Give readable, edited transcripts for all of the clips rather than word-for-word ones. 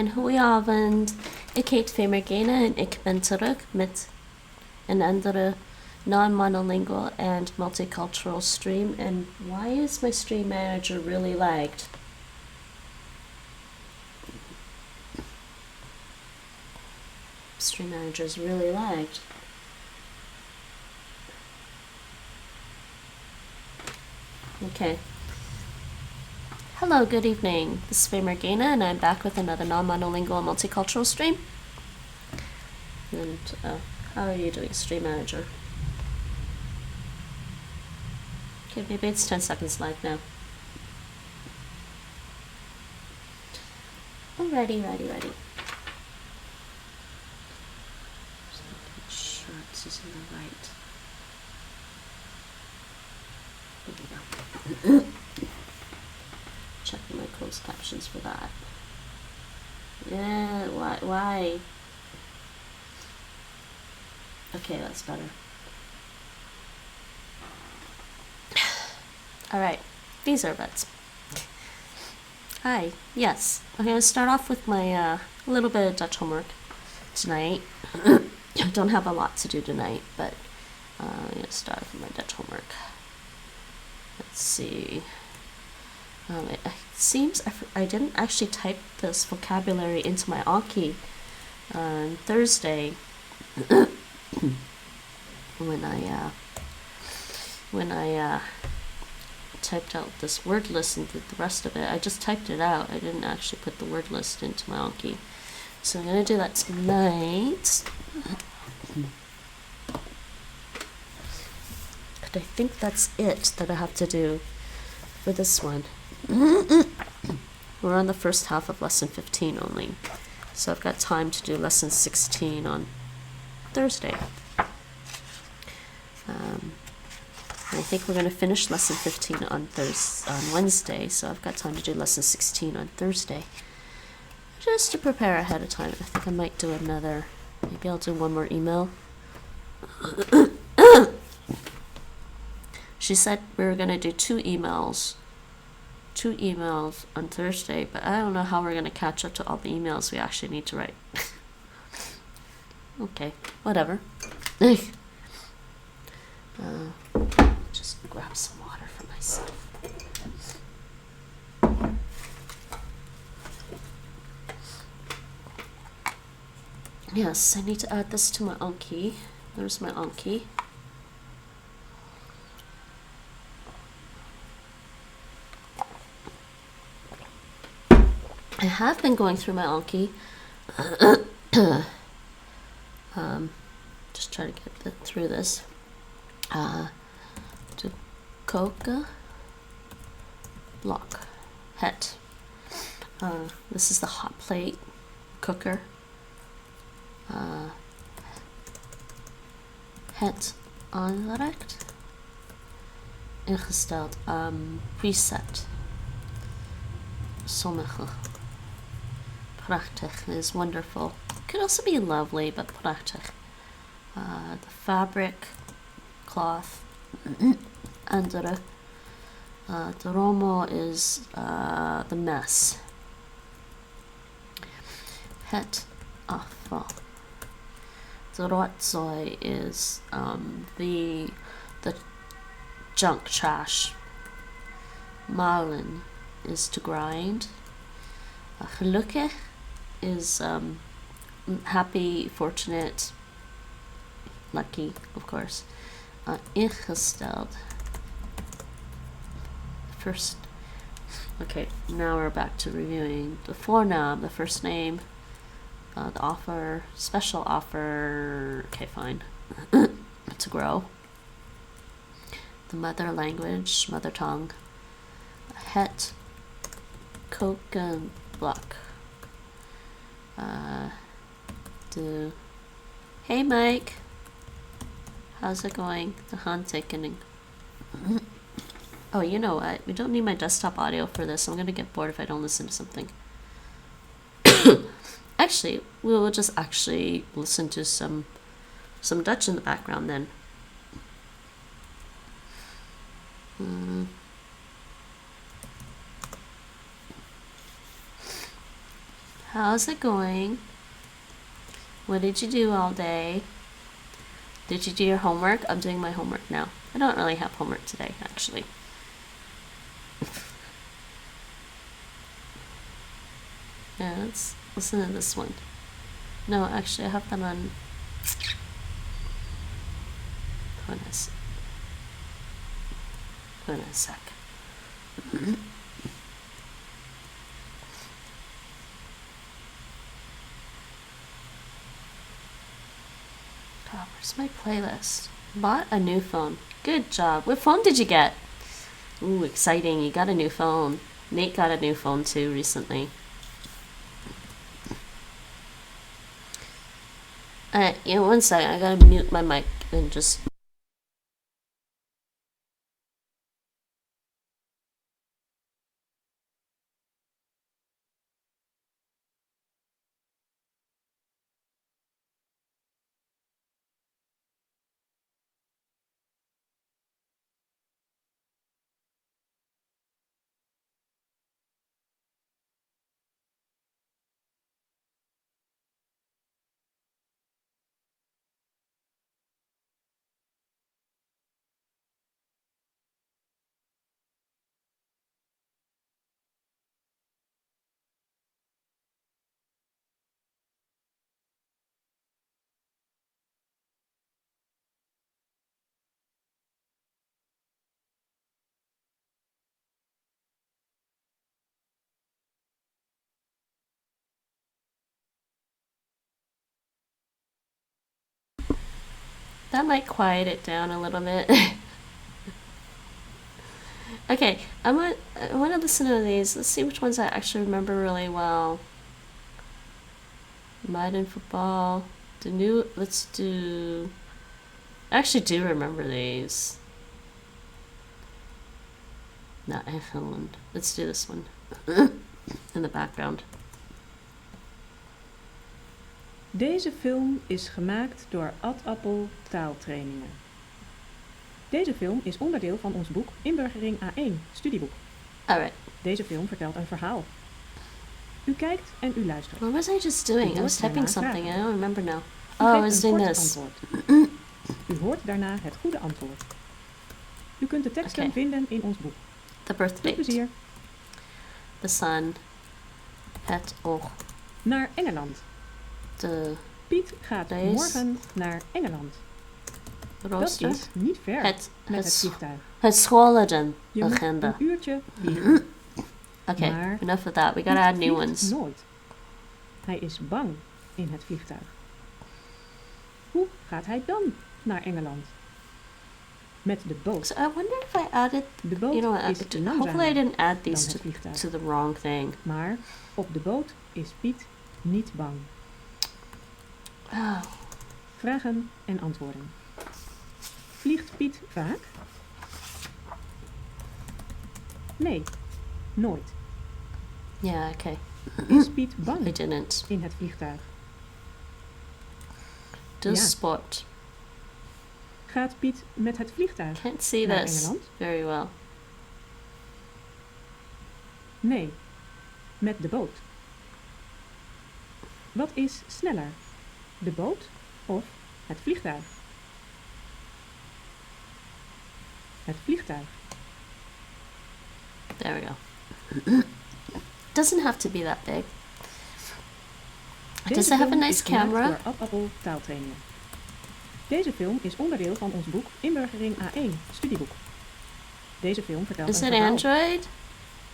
En goedenavond. Ik heet Femergena en ik ben terug met een andere non-monolingual and multicultural stream. And why is my stream manager really lagged? Stream manager is really lagged. Okay. Hello, good evening. This is Femergena, and I'm back with another non-monolingual multicultural stream. And how are you doing, stream manager? Okay, maybe it's 10 seconds live now. Oh, ready. Just making sure it's using the right. There we go. Checking my closed captions for that. Yeah, why? Okay, that's better. Alright, these are bets. Hi, yes. I'm going to start off with my little bit of Dutch homework tonight. I don't have a lot to do tonight, but I'm going to start off with my Dutch homework. Let's see. It seems I didn't actually type this vocabulary into my Anki on Thursday when I typed out this word list and did the rest of it. I just typed it out. I didn't actually put the word list into my Anki. So I'm going to do that tonight. But I think that's it that I have to do for this one. We're on the first half of lesson 15 only, so I've got time to do lesson 16 on Thursday. And I think we're going to finish lesson 15 on Wednesday, so I've got time to do lesson 16 on Thursday, just to prepare ahead of time. I think I might do another, maybe I'll do one more email. She said we were going to do two emails on Thursday, but I don't know how we're going to catch up to all the emails we actually need to write. Okay, whatever. Just grab some water for myself. Yes, I need to add this to my Anki. There's my Anki. I have been going through my Anki. Just try to get through this. To koken block het. This is the hot plate cooker. Het aangereikt. Ingesteld. Preset. Sommige. Prachtig is wonderful. Could also be lovely, but prachtig. The fabric, cloth, andere. The rommel is the mess. Het afval. The rotzooi is the junk trash. Malen is to grind. Gelukkig is happy, fortunate, lucky, of course. Ingesteld. First. Okay, now we're back to reviewing the voornaam, the first name, the offer, special offer. Okay, fine. To grow. The mother language, mother tongue. Het koken block. Hey Mike, how's it going? The handtekening. Oh, you know what? We don't need my desktop audio for this. I'm gonna get bored if I don't listen to something. Actually, we will just actually listen to some Dutch in the background then. How's it going? What did you do all day? Did you do your homework? I'm doing my homework now. I don't really have homework today, actually. Yeah, let's listen to this one. No, actually, I have that on. Hold on a sec. Oh, where's my playlist? Bought a new phone. Good job. What phone did you get? Ooh, exciting. You got a new phone. Nate got a new phone too recently. Alright, one second. I gotta mute my mic and just... That might quiet it down a little bit. Okay, I want to listen to these. Let's see which ones I actually remember really well. Mud and football. Let's do... I actually do remember these. Not Finland. Let's do this one. In the background. Deze film is gemaakt door Ad Appel taaltrainingen. Deze film is onderdeel van ons boek Inburgering A1, studieboek. Alright. Deze film vertelt een verhaal. U kijkt en u luistert. What was I just doing? I was typing something. I don't remember now. U Oh, I was doing kort this. antwoord. U hoort daarna het goede antwoord. U kunt de teksten vinden in ons boek. The birth Veel date. plezier. The sun. Het oog. Naar Engeland. De Piet gaat Reis. morgen naar Engeland. rooster. Dat is niet ver met het vliegtuig. Het schoolagenda. Je moet een uurtje vliegen. Okay, Maar enough of that. We gotta add new vliegt ones. nooit. Hij is bang in het vliegtuig. Hoe gaat hij dan naar Engeland? Met de boot. So I wonder if I added... De boot You know what? is Hopefully I langzamer didn't add dan these het vliegtuig. to the wrong thing. Maar op de boot is Piet niet bang. Oh. Vragen en antwoorden. Vliegt Piet vaak? Nee, nooit. Yeah, okay. Is Piet I bang didn't. in het vliegtuig? Does Ja. sport. Gaat Piet met het vliegtuig? Can't see Naar this Engeland? very well. Nee, met de boot. Wat is sneller? De boot of het vliegtuig? Het vliegtuig. There we go. Doesn't have to be that big. Does it have a film nice is gemaakt camera? door Ad Appel taaltrainingen. Deze film is onderdeel van ons boek Inburgering A1, studieboek. Deze film vertelt Is een it verhaal. Android?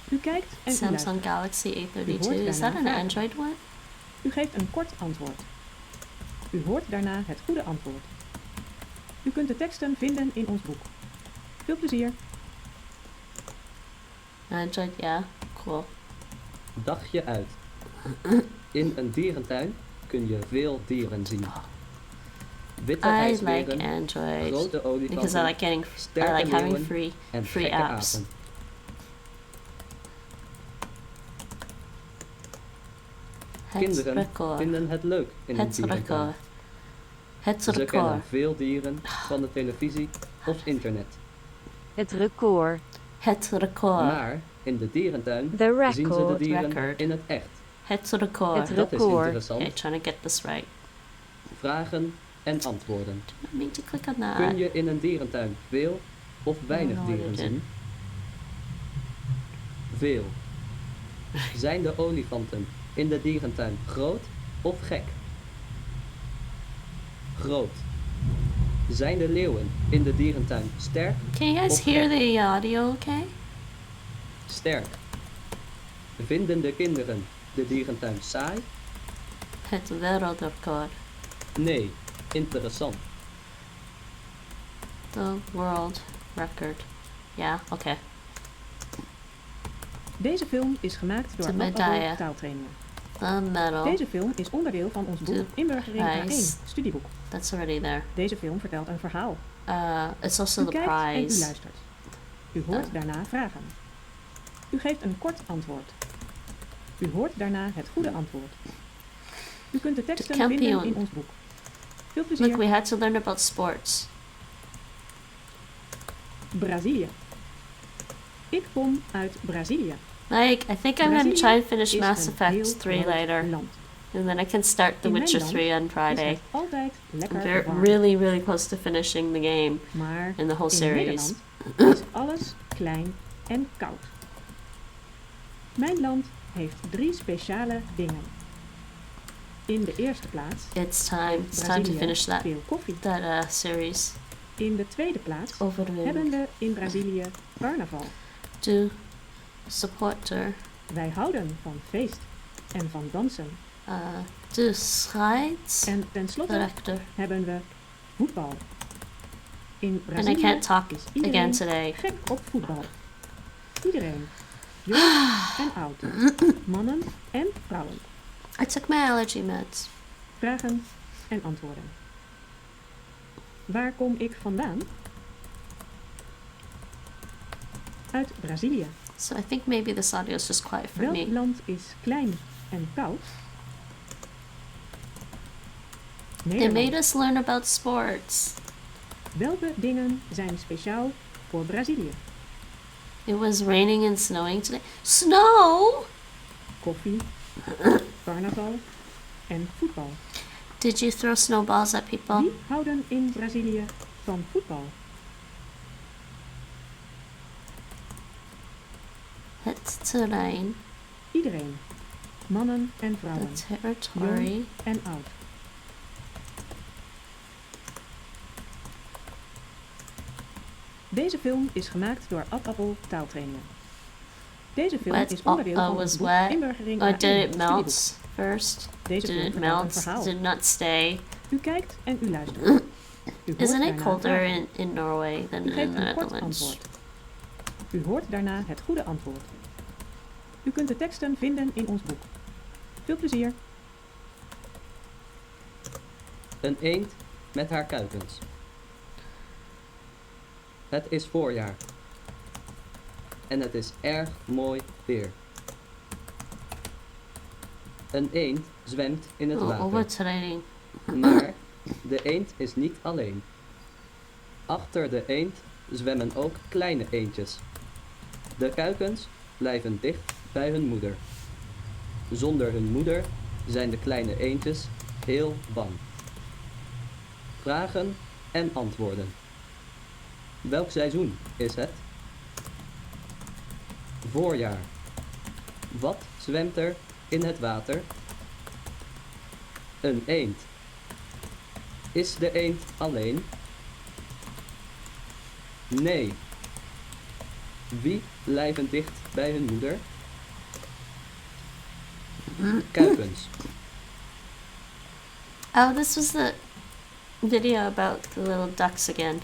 U kijkt en u Samsung luistert. Galaxy U A32. hoort Is that daarna an vragen. Android one? U geeft een kort antwoord. U hoort daarna het goede antwoord. U kunt de teksten vinden in ons boek. Veel plezier. Android, yeah. Cool. Dagje uit. In een dierentuin kun je veel dieren zien. Witte I ijsberen, like Android grote because I olifanten, like getting sterke I like having leeuwen en free gekke apps. apen. Kinderen record. vinden het leuk in een Het dierentuin. record. Het Ze kennen record. veel dieren van de televisie of internet. Het record. Het record. Maar in de dierentuin The zien ze de record. dieren Record. in het echt. Het record. Het Dat is record. interessant. Okay, trying to get this right. Vragen en antwoorden. Did not mean to click on that. Kun je in een dierentuin veel of weinig no, dieren you did. zien? Veel. Zijn de olifanten in de dierentuin groot of gek? Groot. Zijn de leeuwen in de dierentuin sterk? Can you guys of hear gek? the audio okay? Sterk. Vinden de kinderen de dierentuin saai? Het wereldrecord. Nee, interessant. The world record. Yeah, okay. Deze film is gemaakt door De Ad medaille. Appel taaltrainingen. The medal. Deze film is onderdeel van ons boek De Inburgering prijs. A1, studieboek. That's already there. Deze film vertelt een verhaal. It's also U the kijkt en u prize. luistert. U hoort daarna vragen. U geeft een kort antwoord. U hoort daarna het goede antwoord. U kunt de teksten vinden kampioen. in ons boek. Veel plezier. Look, we had to learn about sports. Brazilië. Ik kom uit Brazilië. Like, I think I'm gonna Brazilië try and finish is Mass een Effect heel 3 groot later. land. And then I can start The In mijn Witcher land 3 on Is Friday. het altijd lekker I'm warm. really close to finishing the game Maar and the whole in series. Nederland is alles klein en koud. Mijn land heeft 3 speciale dingen. In de eerste plaats It's time to Brazilië finish that veel koffie. series. In de tweede plaats Overwinning. hebben we in Brazilië carnaval. To supporter. Wij houden van feest en van dansen. De scheids. En tenslotte Director. hebben we voetbal. In And I Brazilië can't talk is again iedereen today. gek op voetbal. Iedereen. Jong en oud. Mannen en vrouwen. I took my allergy meds. Vragen en antwoorden. Waar kom ik vandaan? Uit Brazilië. So I think maybe this audio is just quiet for Welk me. land is klein en koud? They Nederland. made us learn about sports. Welke dingen zijn speciaal voor Brazilië? It was raining and snowing today. Snow? Koffie, carnaval en voetbal. Did you throw snowballs at people? Wie houden in Brazilië van voetbal? Het terrein. Iedereen. Mannen en The vrouwen. territory. Jong en oud. Deze film is gemaakt door Ad Appel taaltrainingen. Deze film Wet. is onderdeel van was ons boek wet. Inburgering Oh, A1, did it studieboek. melt first? Deze Did film it vertelt een melt? verhaal. Did not stay? U kijkt en u luistert. U hoort Isn't it daarna colder vragen. in Norway than U in geeft the een kort Netherlands? antwoord. U hoort daarna het goede antwoord. U kunt de teksten vinden in ons boek. Veel plezier. Een eend met haar kuikens. Het is voorjaar. En het is erg mooi weer. Een eend zwemt in het Oh, water. overtraining. Maar de eend is niet alleen. Achter de eend zwemmen ook kleine eendjes. De kuikens blijven dicht bij hun moeder. Zonder hun moeder zijn de kleine eendjes heel bang. Vragen en antwoorden. Welk seizoen is het? Voorjaar. Wat zwemt er in het water? Een eend. Is de eend alleen? Nee. Wie blijven dicht bij hun moeder? Kuikens. Oh, this was the video about the little ducks again.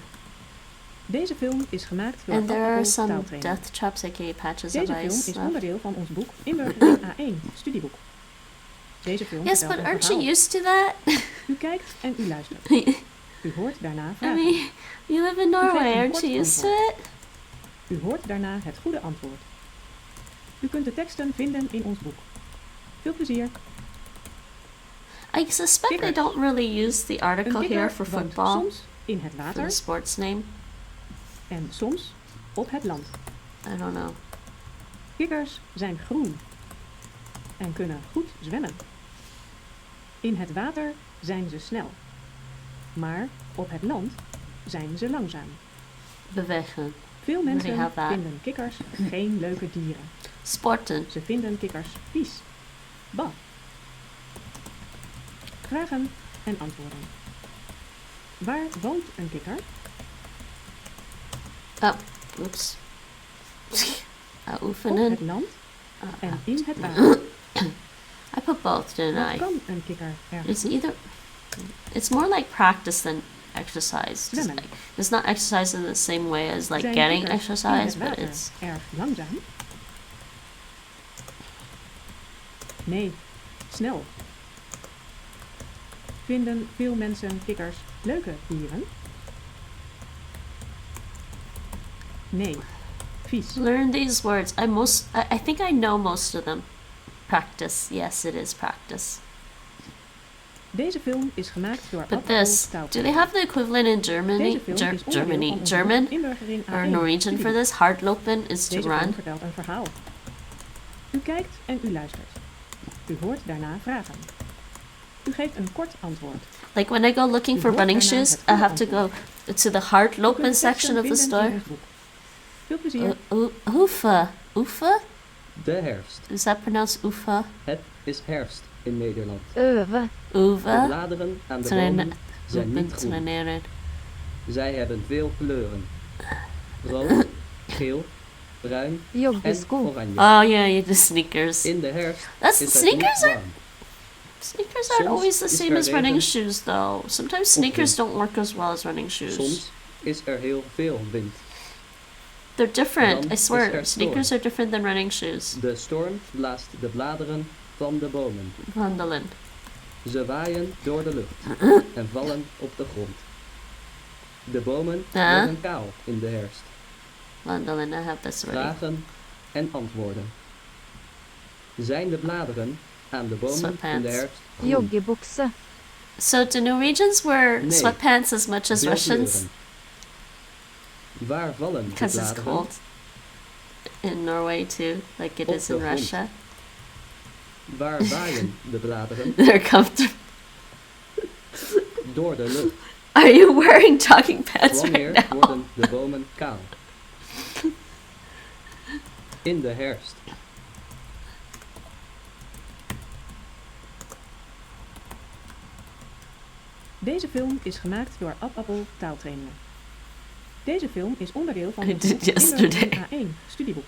Deze film is gemaakt door And Ad there are Appel some taaltrainingen. death traps, aka patches Deze of film ice is left. onderdeel van ons boek Inburgering A1, studieboek. Deze film Yes, vertelt but een aren't verhaal. you used to that? U kijkt en u luistert. U hoort daarna I vragen. mean, you live in geeft Norway, een aren't kort you used to it? U hoort daarna het goede antwoord. U kunt de teksten vinden in ons boek. Veel plezier. I suspect they Kikkers. don't really use the Een article here kikker for woont football, soms in het for water the sports name. en soms op het land. I don't know. Kikkers zijn groen. en kunnen goed zwemmen. In het water zijn ze snel. Maar op het land zijn ze langzaam. Bewegen. Veel Really mensen have that. vinden kikkers geen leuke dieren. Sporten. Ze vinden kikkers vies. Bah. Vragen en antwoorden. Waar woont een kikker? Oh, oops. Op Oefenen. het land en in het water. I put both, didn't Wat I? kan een kikker erg It's goed? either. It's more like practice than exercise. It's, Zwemmen. like, it's not exercise in the same way as like Zijn getting kikkers in exercise, het but water it's. erg langzaam? Nee, snel. Vinden veel mensen kikkers leuke dieren? Nee, vies. Learn these words. I think I know most of them. Practice. Yes, it is practice. Deze film is gemaakt door Ad But Appel this, do taaltrein. they have the equivalent in Germany? Deze film is onderdeel Germany, van onze German inburgering or A1 Norwegian for studie. this? Hardlopen is to Deze film run. vertelt een verhaal. U kijkt en u luistert. U hoort daarna vragen. U geeft een kort antwoord. Like when I go looking for running shoes, I have to go to the U hardlopen kunt section of the teksten vinden in store. ons boek. Veel plezier. Oefa. Oefa? De herfst. Is that pronounced oefa? Het is herfst in Nederland. Öve. De Uva? bladeren aan de Trainen- bomen zijn niet groen. Traineren. Zij hebben veel kleuren. Rood, geel, bruin en Joggesko. oranje. Oh yeah, the sneakers. In de herfst That's is het sneakers niet are warm. sneakers aren't Soms always the is same er as running regen. shoes though. Sometimes sneakers don't work as well as running shoes. Soms is er heel veel wind. They're different. Dan I is swear, er sneakers storm. are different than running shoes. De storm blaast de bladeren van de bomen. Wandelen. Ze waaien door de lucht en vallen op de grond. De bomen Ja. worden kaal in de herfst. Wandelen, I have this already. Vragen en antwoorden. Zijn de bladeren aan de bomen in de Sweatpants. herfst groen? Joggebukse. So do Norwegians wear Nee. sweatpants as much as Veel Russians? kleuren. Waar vallen de Because it's bladeren? cold in Norway too, like it Op is de in grond. Russia. Waar waaien de bladeren? They're comfortable. Door de lucht. Are you wearing jogging pants right Wanneer now? worden de bomen kaal? In de herfst. Deze film is gemaakt door Ad Appel taaltrainingen. Deze film is onderdeel van I ons did boek yesterday. Inburgering A1 studieboek.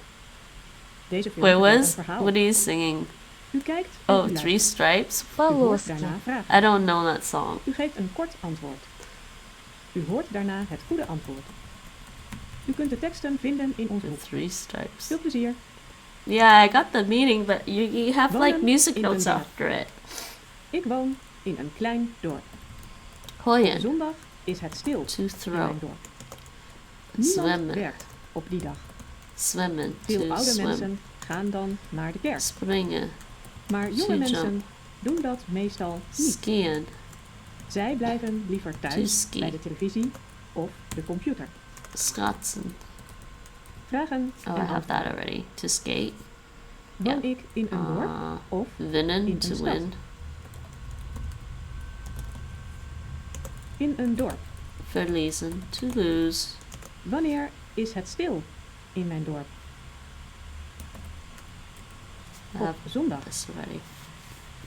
Deze film Wait, vertelt was? een verhaal. What are you singing? U kijkt en Oh, u Three luistert. Stripes? U hoort Полоски. daarna vragen. I don't know that song. U geeft een kort antwoord. U hoort daarna het goede antwoord. U kunt de teksten vinden in ons The boek. Three Stripes. Veel plezier. Yeah, I got the meaning, but you have like Wonen music in notes een after it. Ik woon in een klein dorp. Hoyen. Zondag is het stil To in throw. mijn dorp. Niemand Zwemmen. werkt op die dag. Zwemmen. Veel To oude swim. mensen gaan dan naar de kerk. Springen. Maar to jonge mensen jump. doen dat meestal niet. Skiën. Zij blijven liever To thuis ski. bij de televisie of de computer. Schaatsen. Vragen Oh, I en have that antwoorden. already. To skate. Woon ik in een dorp of Winnen. in To een stad. win. in een dorp? Verliezen. To lose. Wanneer is het stil in mijn dorp? I Op have zondag. this already.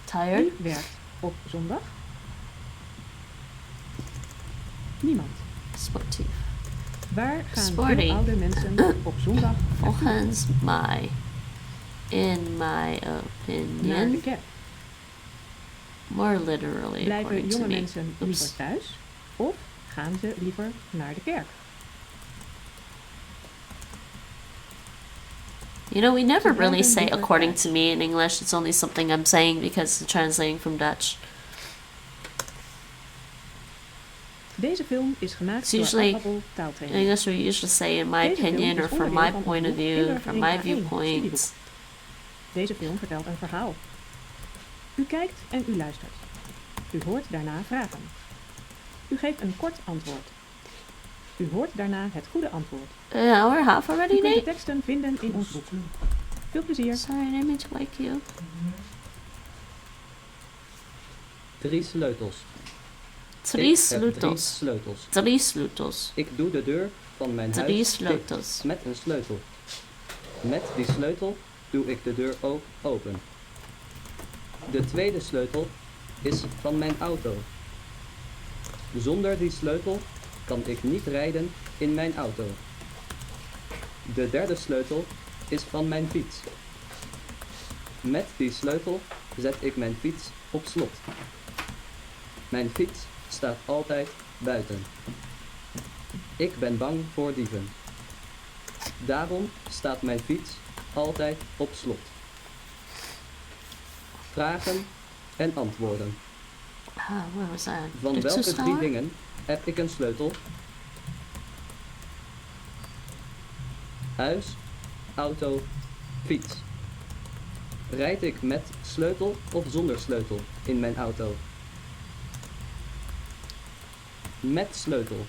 Tired. Wie werkt op zondag? Niemand. Sportief. Waar gaan Sporty. veel oude mensen op zondag naartoe? Volgens mij. In my Naar de opinion. kerk? More literally, Blijven according to jonge me. mensen Oops. liever thuis? Of gaan ze liever naar de kerk? You know, we never Ze really blijven say liever according thuis. to me in English. It's only something I'm saying because it's translating from Dutch. Deze film is gemaakt It's door usually- Ad Appel In taaltraining. English, we usually say in my Deze film opinion is or from onderdeel my van point of ons boek view, from my Inburgering A1 viewpoint. Deze film vertelt een verhaal. U kijkt en u luistert. U hoort daarna vragen. U geeft een kort antwoord. U hoort daarna het goede antwoord. An hour and a half U already, kunt de Nate? teksten vinden in ons boek. Veel plezier. Sorry, I didn't mean to wake you. 3 sleutels. Drie Ik heb 3 sleutels. sleutels. 3 sleutels. Ik doe de deur van mijn 3 huis dicht sleutels. met een sleutel. Met die sleutel doe ik de deur ook open. De tweede sleutel is van mijn auto. Zonder die sleutel kan ik niet rijden in mijn auto. De derde sleutel is van mijn fiets. Met die sleutel zet ik mijn fiets op slot. Mijn fiets staat altijd buiten. Ik ben bang voor dieven. Daarom staat mijn fiets altijd op slot. Vragen en antwoorden. Where was that? Van Dit welke is 3 dingen heb ik een sleutel? Huis, auto, fiets. Rijd ik met sleutel of zonder sleutel in mijn auto? Met sleutel.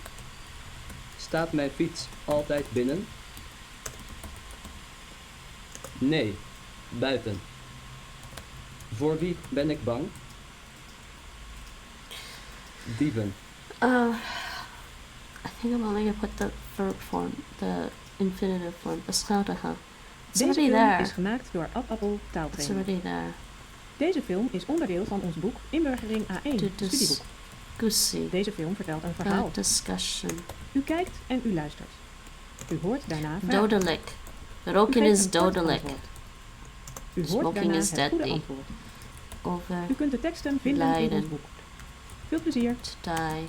Staat mijn fiets altijd binnen? Nee, buiten. Voor wie ben ik bang? Dieven. I think I'm only gonna put the verb form, the infinitive form, beschadigen. It's Deze already film there. is gemaakt door Ad Appel It's taaltraining. already there. Deze film is onderdeel van ons boek Inburgering A1, De studieboek. discussie. Deze film vertelt een verhaal. Discussion. U kijkt en u luistert. U hoort daarna vragen. Dodelijk. U Roken geeft is een kort dodelijk. antwoord. U hoort Smoking daarna is het goede deadly. antwoord. Over. U kunt de teksten vinden in Lijden. ons boek. Veel plezier. To die.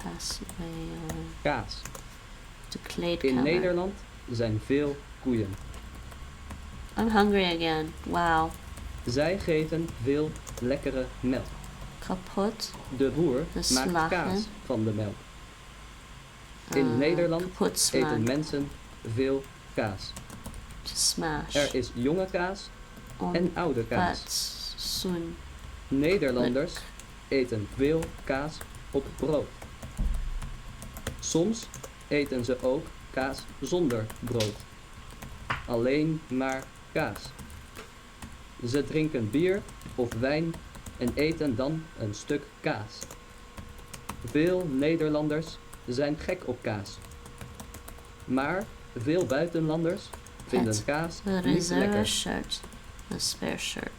Pass away. Kaas. To In kleedkamer. Nederland zijn veel koeien. I'm hungry again. Wow. Zij geven veel lekkere melk. Kapot. De boer De maakt slagen. kaas van de melk. In Nederland kapot eten slaan. mensen veel kaas. To smash. Er is jonge kaas en oude kaas. But soon. Nederlanders eten veel kaas op brood. Soms eten ze ook kaas zonder brood. Alleen maar kaas. Ze drinken bier of wijn en eten dan een stuk kaas. Veel Nederlanders zijn gek op kaas. Maar veel buitenlanders vinden Het kaas The niet reserve lekker. shirt. The spare shirt.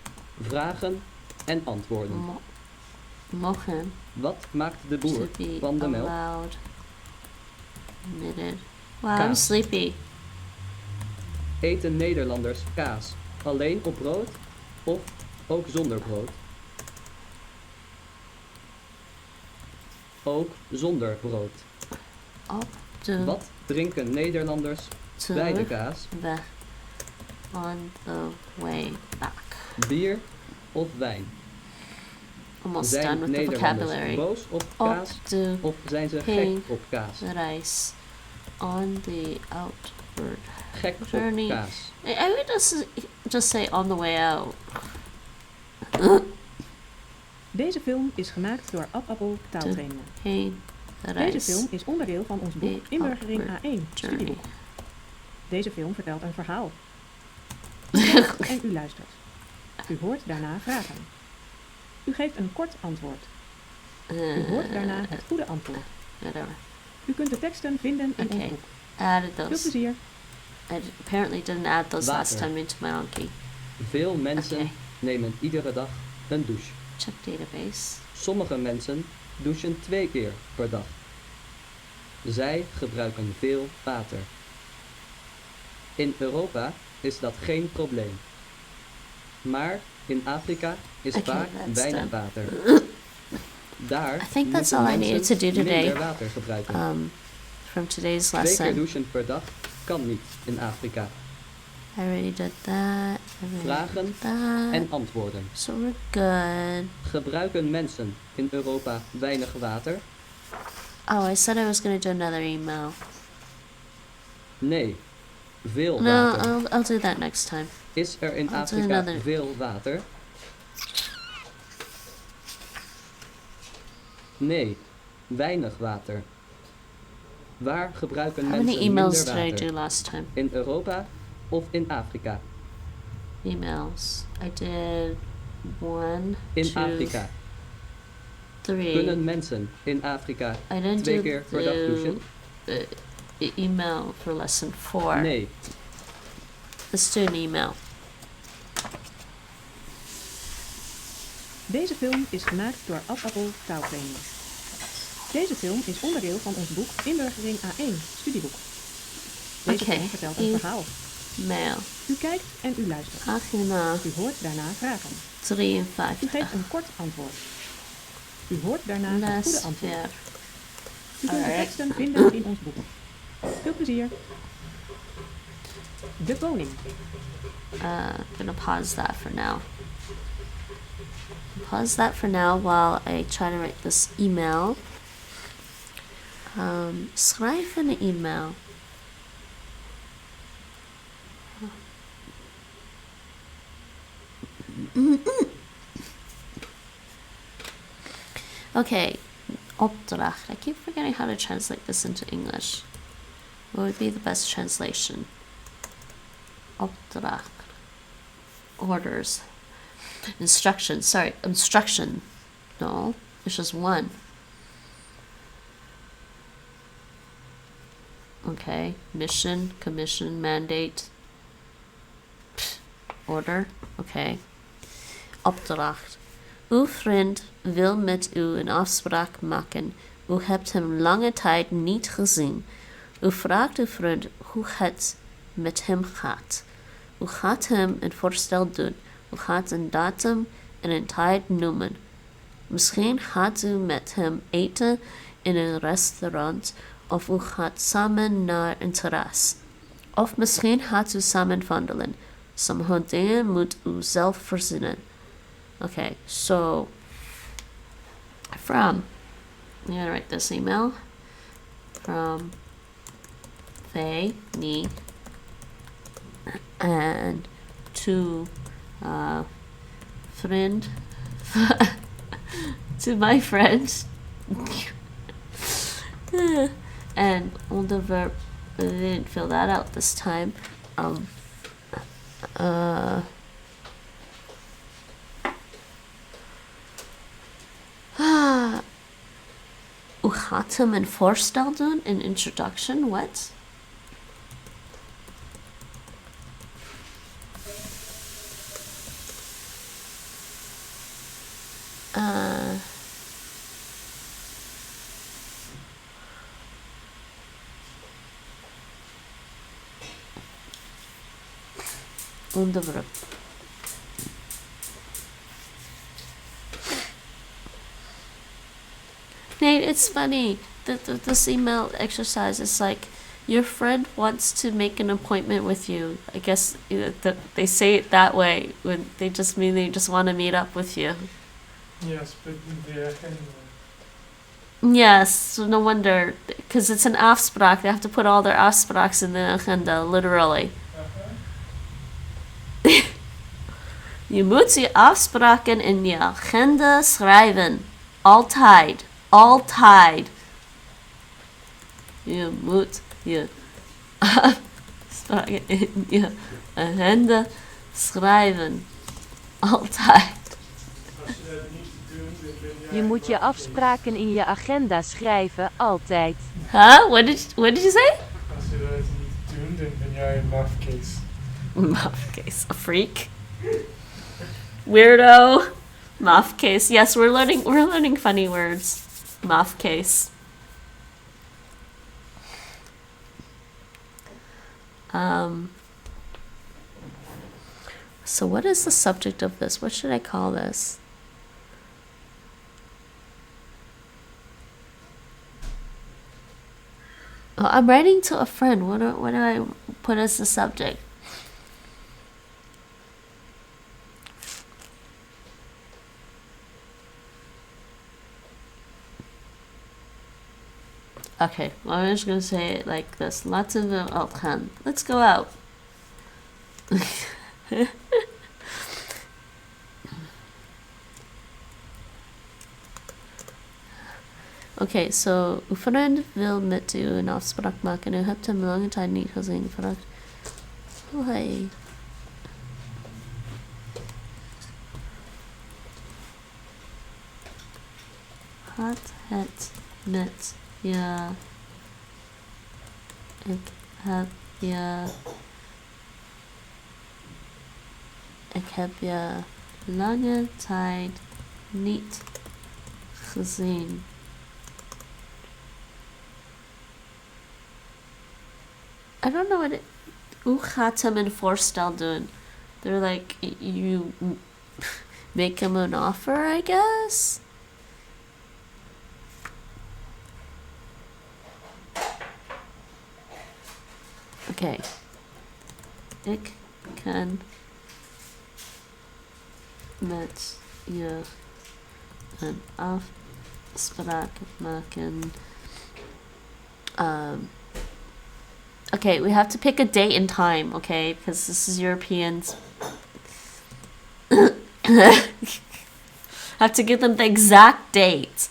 Vragen en antwoorden. Mogen. Wat maakt de boer To be van de melk? allowed. Knitted. Wow, I'm Kaas. sleepy. Eten Nederlanders kaas alleen op brood of ook zonder brood? Ook zonder brood. Op de Wat drinken Nederlanders bij de kaas? weg. On the way back. Bier of wijn? Almost done Zijn with the Nederlanders vocabulary. boos op Op kaas de of zijn ze heen gek op kaas? reis. On the outward Gek journey. op kaas. I would just say on the way out. Deze film is gemaakt door Ad Appel taaltraining. Heen Deze reis. film is onderdeel van ons boek The Inburgering Upward A1, Journey. studieboek. Deze film vertelt een verhaal. U kijkt en u luistert. U hoort daarna vragen. U geeft een kort antwoord. U hoort daarna het goede antwoord. Whatever. U kunt de teksten vinden in ons Okay. boek. Added Veel those. plezier. I apparently didn't add those last Water. time into my Anki. Veel mensen Oké. nemen iedere dag een douche. Check database. Sommige mensen douchen 2 keer per dag. Zij gebruiken veel water. In Europa is dat geen probleem. Maar in Afrika is Okay, vaak that's weinig done. water. Daar I think that's moeten all I needed mensen to do today. minder water gebruiken. From today's 2 keer lesson. douchen per dag kan niet in Afrika. I already did that. I already Vragen did that. en antwoorden. So we're good. Gebruiken mensen in Europa weinig water? Oh, I said I was going to do another email. Nee, veel No, water. I'll do that next time. Is er in I'll do Afrika another. veel water? Nee, weinig water. Waar gebruiken How mensen many emails minder did I water? do last time? In Europa of in Afrika? Emails. I did one, In two, Afrika. 3. Kunnen mensen in Afrika I didn't 2 do keer per dag douchen? the email for lesson 4. Nee. Let's do an email. Deze film is gemaakt door Ad Appel taaltraining. Deze film is onderdeel van ons boek Inburgering A1 studieboek. Deze Oké. film vertelt een verhaal. Mail. U kijkt en u luistert. Pagina U hoort daarna vragen. 53. U geeft een kort antwoord. U hoort daarna het goede Les antwoord. 4. U kunt de Alright. teksten vinden in ons boek. Veel plezier. De woning. I'm gonna pause that for now. Pause that for now while I try to write this email. Schrijf een email. Okay, opdracht. I keep forgetting how to translate this into English. What would be the best translation? Opdracht. Orders. Instruction. Sorry, instruction. No, it's just one. Okay, mission, commission, mandate. Order. Okay. Opdracht. Uw vriend wil met u een afspraak maken. U hebt hem lange tijd niet gezien. U vraagt uw vriend hoe het met hem gaat. U gaat hem een voorstel doen. U gaat een datum en een tijd noemen. Misschien gaat u met hem eten in een restaurant of u gaat samen naar een terras. Of misschien gaat u samen wandelen. Sommige dingen moet u zelf verzinnen. Okay, so from, I'm gonna write this email from Faye, me, and to friend, to my friend, and onderwerp, I didn't fill that out this time. U gaat hem een voorstel doen, an introduction, what? Onderwerp. Nate, it's funny that this email exercise is like your friend wants to make an appointment with you. I guess they say it that way when they just mean they just want to meet up with you. Yes, but in the agenda. Yes, so no wonder, because it's an afspraak. They have to put all their afspraaks in the agenda, literally. Je moet je afspraken in je agenda schrijven. Altijd. Altijd. Je moet je afspraken in je agenda schrijven. Altijd. Als je dat niet doet, dan ben jij... Je moet je afspraken in je agenda schrijven, altijd. Huh? What did you say? Als je dat niet doet, dan ben jij een mafkees. Mafcase. A freak. Weirdo. Mafcase. Yes, we're learning funny words. Mafcase. So what is the subject of this? What should I call this? Oh, I'm writing to a friend. What do I put as the subject? Okay, well, I'm just gonna say it like this. Laten we uitgaan. Let's go out. Okay, so uw vriend wil met u een afspraak maken. U hebt hem lange tijd niet gezien. Gevraagd. Oh, hey. had het met je. Ik heb je lange tijd niet gezien. I don't know what it... Hoe gaat hem een voorstel doen? They're like, you make him an offer, I guess? Okay. Ik kan met je een afspraak maken. Okay, we have to pick a date and time, okay? Because this is Europeans. Have to give them the exact date.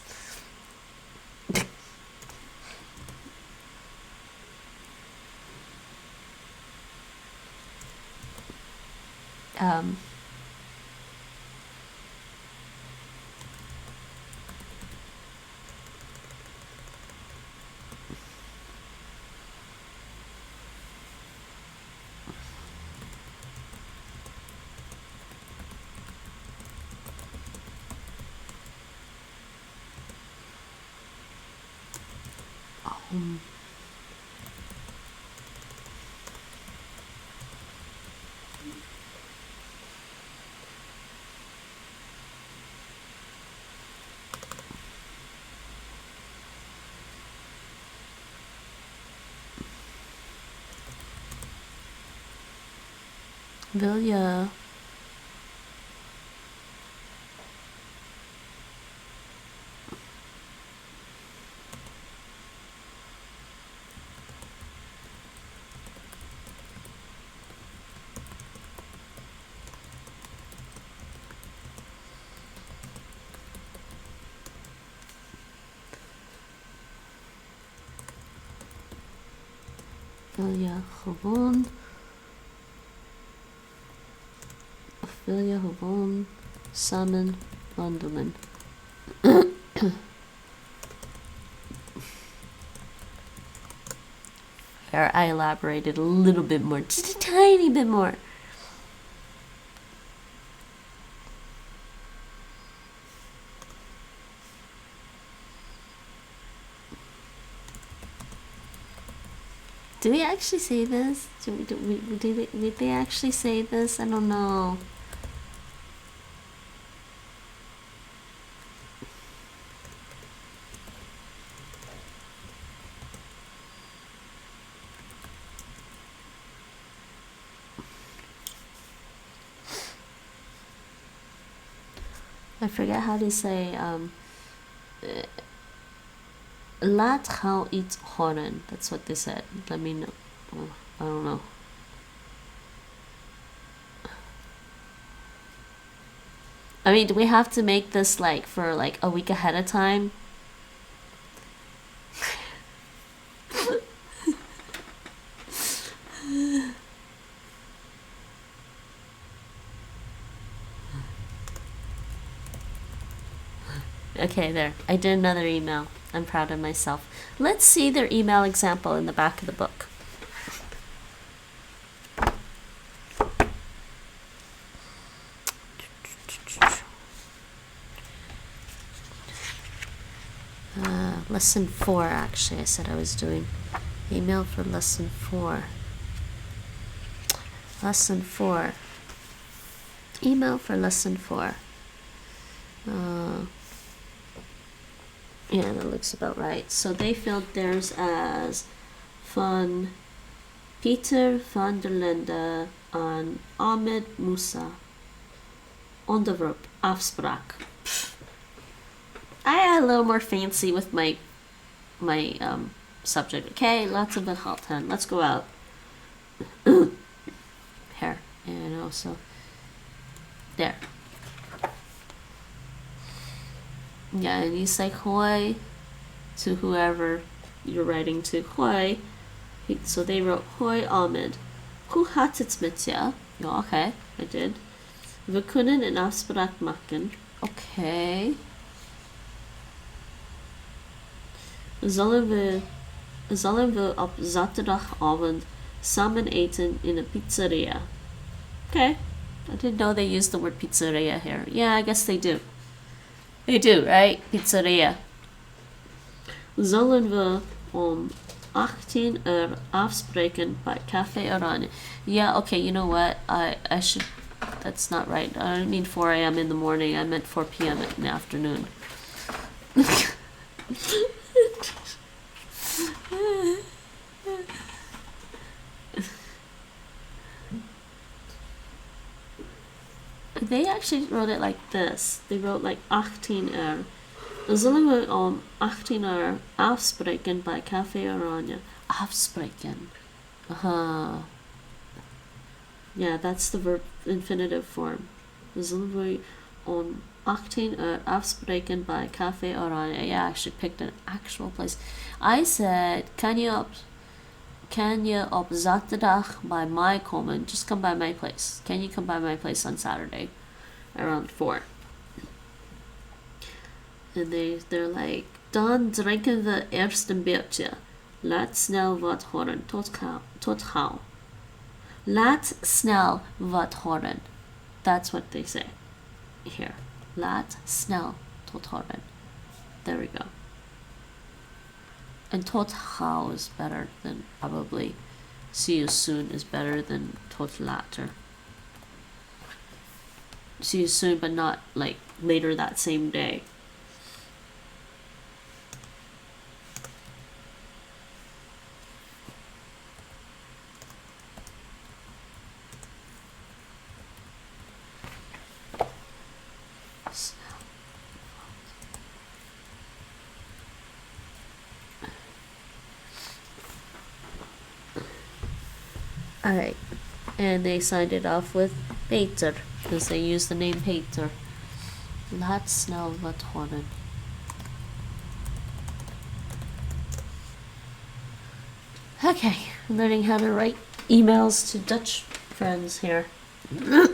Wil je gewoon wil je gewoon samen wandelen? There, I elaborated a little bit more, just a tiny bit more. Do we actually say this? Did they actually say this? I don't know. I forget how to say laat gauw iets horen. That's what they said. Let me know. Oh, I don't know. I mean, do we have to make this like for like a week ahead of time? Okay, there. I did another email. I'm proud of myself. Let's see their email example in the back of the book. Lesson 4, actually, I said I was doing. Email for lesson 4. Lesson 4. Email for lesson 4. Yeah, that looks about right. So they filled theirs as van Peter van der Linde aan Ahmed Musa. Onderwerp, afspraak. I had a little more fancy with my subject. Okay, lots of it hot hand. Let's go out. Here, and also there. Yeah, and you say hoi to whoever you're writing to. Hoi. So they wrote hoi Ahmed. Hoe gaat het met je? Ja, okay, I did. We kunnen een afspraak maken. Okay. zullen we op zaterdagavond samen eten in a pizzeria? Okay. I didn't know they used the word pizzeria here. Yeah, I guess they do. They do, right? Pizzeria. Zullen we om 18 afspreken bij Café Oranje? Yeah, okay, you know what? I should... That's not right. I don't mean 4 a.m. in the morning. I meant 4 p.m. in the afternoon. They actually wrote it like this. They wrote like 18 Zullen we om 18 afspreken bij Café Oranje? Afspreken. Yeah, that's the verb infinitive form. Zullen we om 18 afspreken bij Café Oranje? Yeah, I actually picked an actual place. I said, can you op zaterdag bij mij komen? Just come by my place. Can you come by my place on Saturday around 4? And they're like, dan drinken we eerst een biertje. Laat snel wat horen. Tot gauw. Laat snel wat horen. That's what they say here. Laat snel tot horen. There we go. And tot gauw is better than probably. See you soon is better than tot later. See you soon, but not like later that same day. Alright, and they signed it off with Peter, because they used the name Peter. Laat snel wat horen. Okay, I'm learning how to write emails to Dutch friends here. I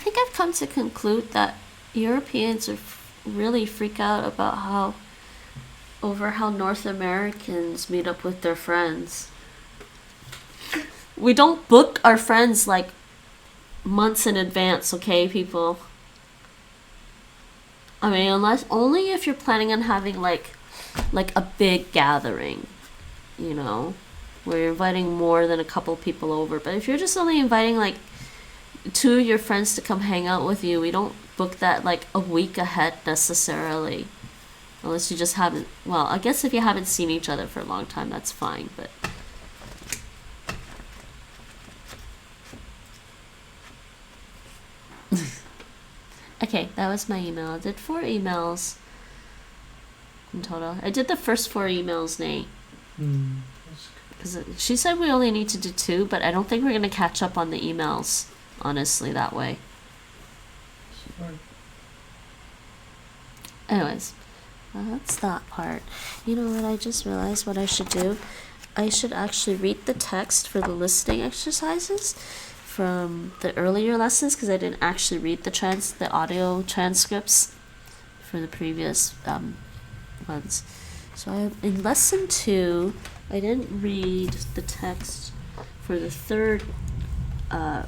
think I've come to conclude that Europeans really freak out about how North Americans meet up with their friends. We don't book our friends like months in advance, okay, people? I mean, only if you're planning on having like a big gathering, you know, where you're inviting more than a couple people over. But if you're just only inviting like 2 of your friends to come hang out with you, we don't book that like a week ahead necessarily. Unless you just haven't, well, I guess if you haven't seen each other for a long time, that's fine, but... Okay, that was my email. I did 4 emails in total. I did the first 4 emails, Nate. Because she said we only need to do 2, but I don't think we're going to catch up on the emails, honestly, that way. Anyways. That's that part. You know what, I just realized what I should do? I should actually read the text for the listening exercises from the earlier lessons, because I didn't actually read the audio transcripts for the previous ones. So in lesson 2, I didn't read the text for the 3rd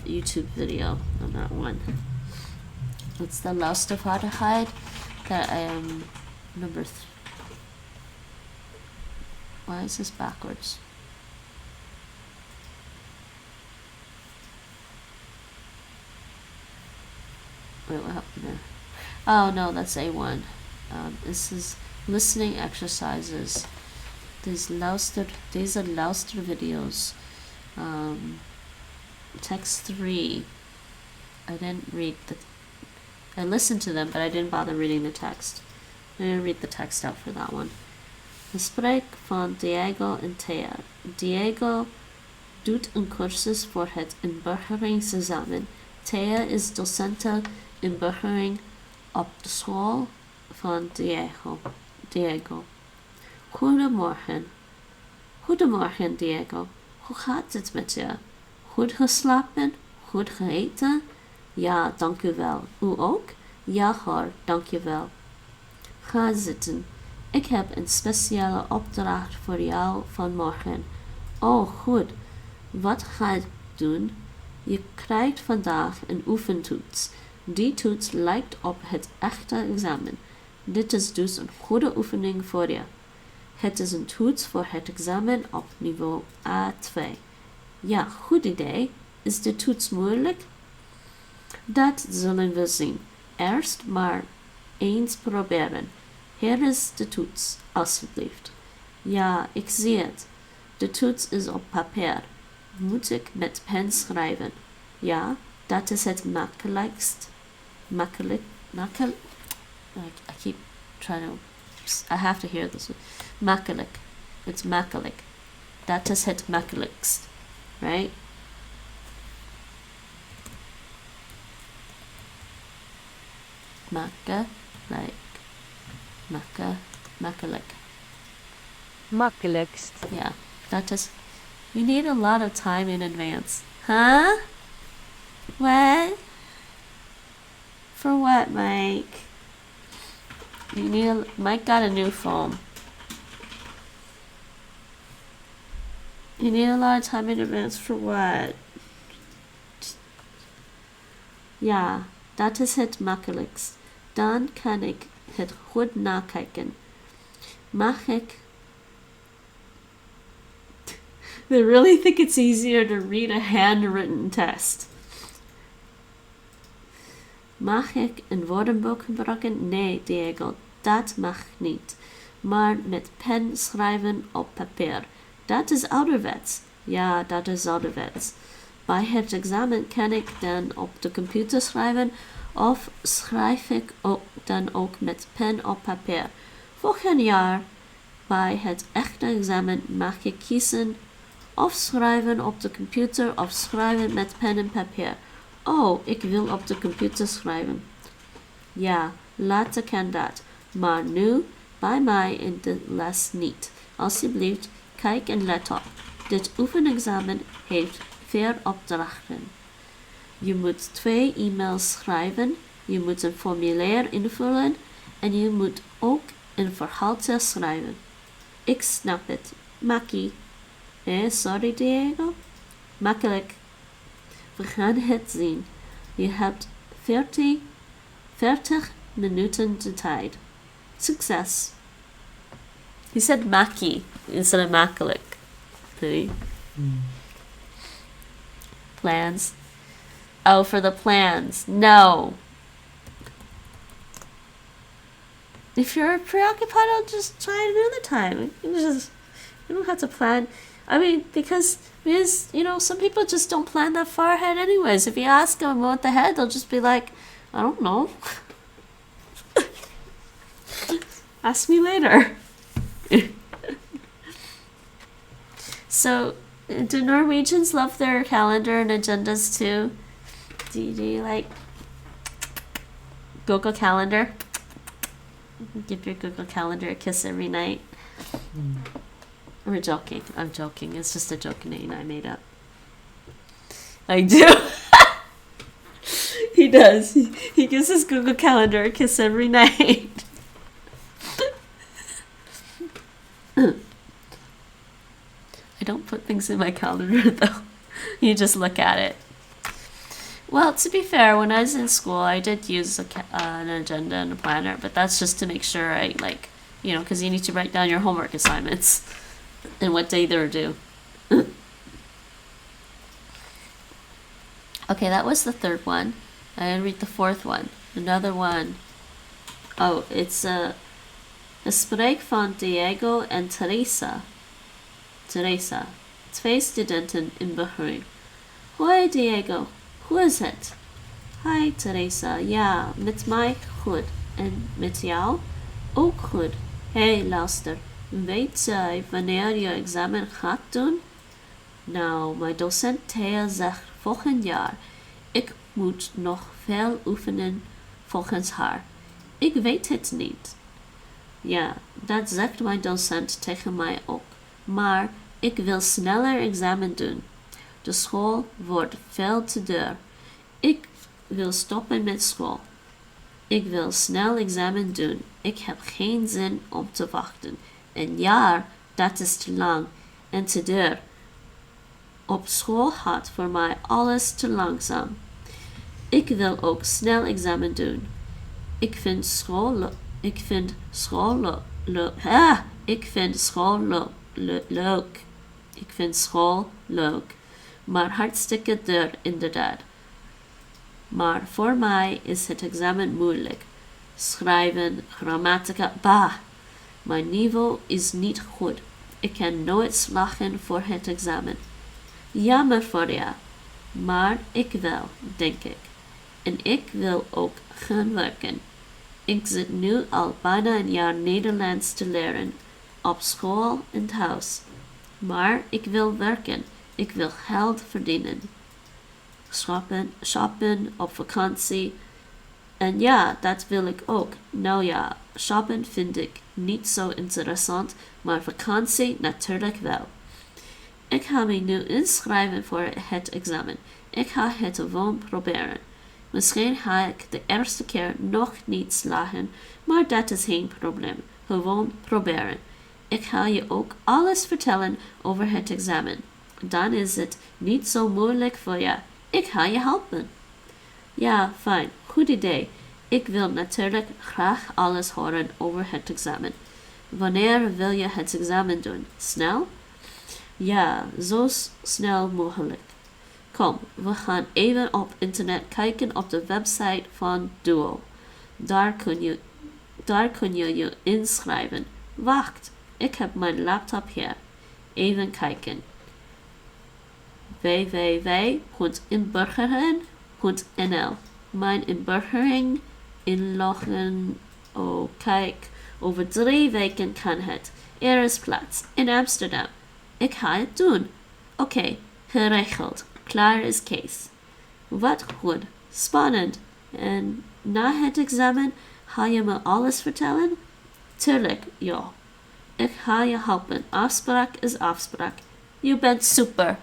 YouTube video on that one. It's the luistervaardigheid that I am... Number 3. Why is this backwards? Wait, what happened there? Oh no, that's A1. This is listening exercises. These are luister videos. Text 3. I didn't read I listened to them, but I didn't bother reading the text. I'm going to read the text out for that one. Gesprek van Diego en Thea. Diego doet een cursus voor het inburgeringsexamen. Thea is docente inburgering op de school van Diego. Goedemorgen. Goedemorgen, Diego. Hoe gaat het met je? Goed geslapen? Goed gegeten? Ja, dank u wel. U ook? Ja hoor, dankjewel. Ga zitten. Ik heb een speciale opdracht voor jou vanmorgen. Oh, goed. Wat ga ik doen? Je krijgt vandaag een oefentoets. Die toets lijkt op het echte examen. Dit is dus een goede oefening voor je. Het is een toets voor het examen op niveau A2. Ja, goed idee. Is de toets moeilijk? Dat zullen we zien. Eerst maar eens proberen. Hier is de toets, alsjeblieft. Ja, ik zie het. De toets is op papier. Moet ik met pen schrijven? Ja, dat is het makkelijkst. I keep trying to... I have to hear this one. Makkelijk. It's makkelijk. Dat is het makkelijkst. Right? Makkelijk. Makkelijkst. Yeah, that is... You need a lot of time in advance. Huh? What? For what, Mike? Mike got a new phone. You need a lot of time in advance for what? Ja, dat is het makkelijkst. Dan kan ik het goed nakijken. Mag ik... They really think it's easier to read a handwritten test. Mag ik een woordenboek gebruiken? Nee, Diego, dat mag niet. Maar met pen schrijven op papier. Dat is ouderwets. Ja, dat is ouderwets. Bij het examen kan ik dan op de computer schrijven of schrijf ik dan ook met pen op papier. Volgend jaar bij het echte examen mag ik kiezen of schrijven op de computer of schrijven met pen en papier. Oh, ik wil op de computer schrijven. Ja, later kan dat. Maar nu bij mij in de les niet. Alsjeblieft, kijk en let op. Dit oefenexamen heeft 4 opdrachten. Je moet 2 e-mails schrijven, je moet een formulier invullen en je moet ook een verhaaltje schrijven. Ik snap het. Makkie. Sorry Diego? Makkelijk. We gaan het zien. Je hebt 40 minuten de tijd. Succes. He said makkie instead of makkelijk. See? Plans. Oh, for the plans. No. If you're preoccupied, I'll just try it another time. You don't have to plan. I mean, because you know, some people just don't plan that far ahead anyways. If you ask them about the head, they'll just be like, I don't know. Ask me later. So, do Norwegians love their calendar and agendas too? Do you like Google Calendar? Give your Google Calendar a kiss every night. We're joking. I'm joking. It's just a joking name I made up. I do. He does. He gives his Google Calendar a kiss every night. I don't put things in my calendar though. You just look at it. Well, to be fair, when I was in school, I did use an agenda and a planner, but that's just to make sure I, like, you know, because you need to write down your homework assignments and what day they're due. Okay, that was the 3rd one. I gotta read the 4th one. Another one. Oh, it's a spreek van Diego en Teresa. Teresa. 2 studenten in Bahrein. Hoi Diego, hoe is het? Hi Teresa, ja, met mij goed. En met jou? Ook goed. Hey, luister. Weet jij wanneer je examen gaat doen? Nou, mijn docent Thea zegt volgend jaar. Ik moet nog veel oefenen volgens haar. Ik weet het niet. Ja, dat zegt mijn docent tegen mij ook. Maar ik wil sneller examen doen. De school wordt veel te duur. Ik wil stoppen met school. Ik wil snel examen doen. Ik heb geen zin om te wachten. Een jaar, dat is te lang en te duur. Op school gaat voor mij alles te langzaam. Ik wil ook snel examen doen. Ik vind school leuk. Ik vind school leuk. Maar hartstikke duur inderdaad. Maar voor mij is het examen moeilijk. Schrijven, grammatica, bah. Mijn niveau is niet goed. Ik kan nooit slagen voor het examen. Jammer voor je. Maar ik wel, denk ik. En ik wil ook gaan werken. Ik zit nu al bijna een jaar Nederlands te leren. Op school en thuis. Maar ik wil werken. Ik wil geld verdienen. Shoppen op vakantie. En ja, dat wil ik ook. Nou ja, shoppen vind ik niet zo interessant, maar vakantie natuurlijk wel. Ik ga me nu inschrijven voor het examen. Ik ga het gewoon proberen. Misschien ga ik de eerste keer nog niet slagen, maar dat is geen probleem. Gewoon proberen. Ik ga je ook alles vertellen over het examen. Dan is het niet zo moeilijk voor je. Ik ga je helpen. Ja, fijn. Goed idee. Ik wil natuurlijk graag alles horen over het examen. Wanneer wil je het examen doen? Snel? Ja, zo snel mogelijk. Kom, we gaan even op internet kijken op de website van Duo. Daar kun je je inschrijven. Wacht, ik heb mijn laptop hier. Even kijken. www.inburgeren.nl. Mijn inburgering inloggen. Oh, kijk. Over 3 weken kan het. Er is plaats in Amsterdam. Ik ga het doen. Oké, geregeld. Klaar is Kees. Wat goed. Spannend. En na het examen ga je me alles vertellen? Tuurlijk, ja. Ik ga je helpen. Afspraak is afspraak. Je bent super.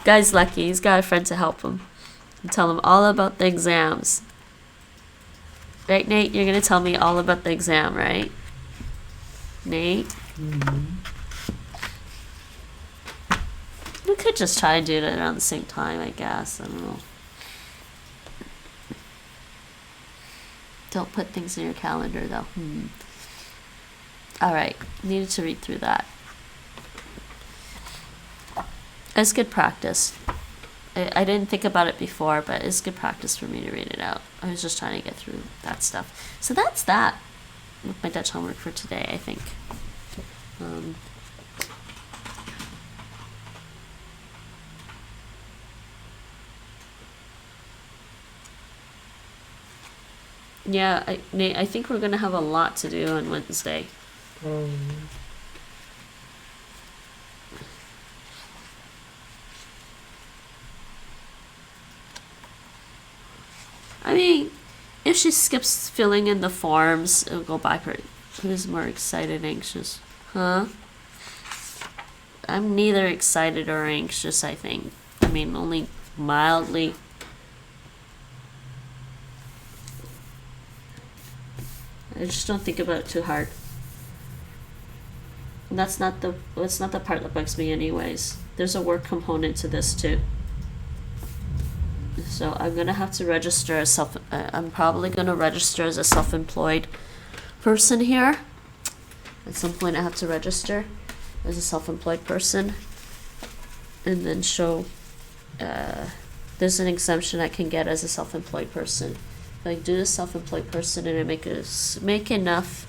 Guy's lucky. He's got a friend to help him. And tell him all about the exams. Right, Nate? You're going to tell me all about the exam, right? Nate? We could just try to do it around the same time, I guess. I don't know. Don't put things in your calendar, though. Alright, needed to read through that. It's good practice. I didn't think about it before, but it's good practice for me to read it out. I was just trying to get through that stuff. So that's that with my Dutch homework for today, I think. Yeah, I think we're going to have a lot to do on Wednesday. I mean, if she skips filling in the forms, it'll go by her. Who's more excited, anxious? Huh? I'm neither excited or anxious, I think. I mean, only mildly. I just don't think about it too hard. And that's not the part that bugs me anyways. There's a work component to this too. So I'm gonna have to register as I'm probably gonna register as a self-employed person here. At some point I have to register as a self-employed person. And then show, there's an exemption I can get as a self-employed person. If I do a self-employed person and I make enough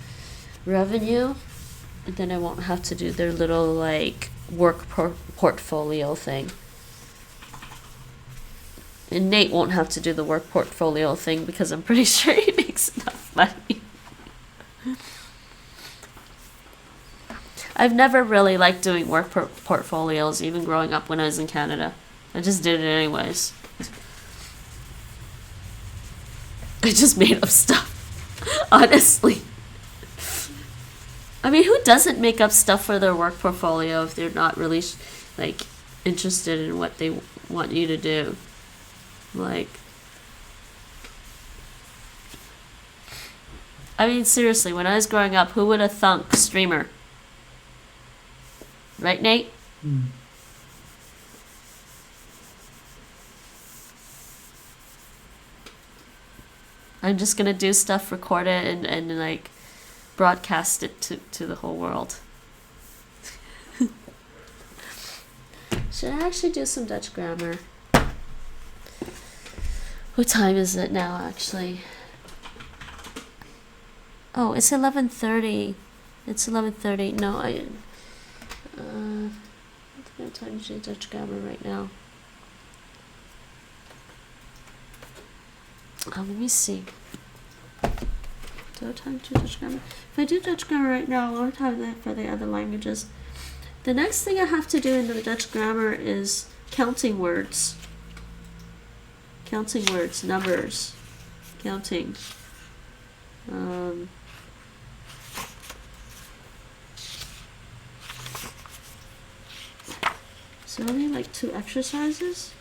revenue, then I won't have to do their little like work portfolio thing. And Nate won't have to do the work portfolio thing because I'm pretty sure he makes enough money. I've never really liked doing work portfolios, even growing up when I was in Canada. I just did it anyways. I just made up stuff. Honestly. I mean, who doesn't make up stuff for their work portfolio if they're not really, interested in what they want you to do? Like, I mean, seriously, when I was growing up, who would have thunk streamer? Right, Nate? I'm just gonna do stuff, record it, and like broadcast it to the whole world. Should I actually do some Dutch grammar? What time is it now, actually? Oh, it's 11:30. It's 11:30. No, I don't have time to do Dutch grammar right now. Let me see. Do I have time to do Dutch grammar? If I do Dutch grammar right now, I won't have that for the other languages. The next thing I have to do in the Dutch grammar is counting words. Counting words, numbers, counting. So only like 2 exercises?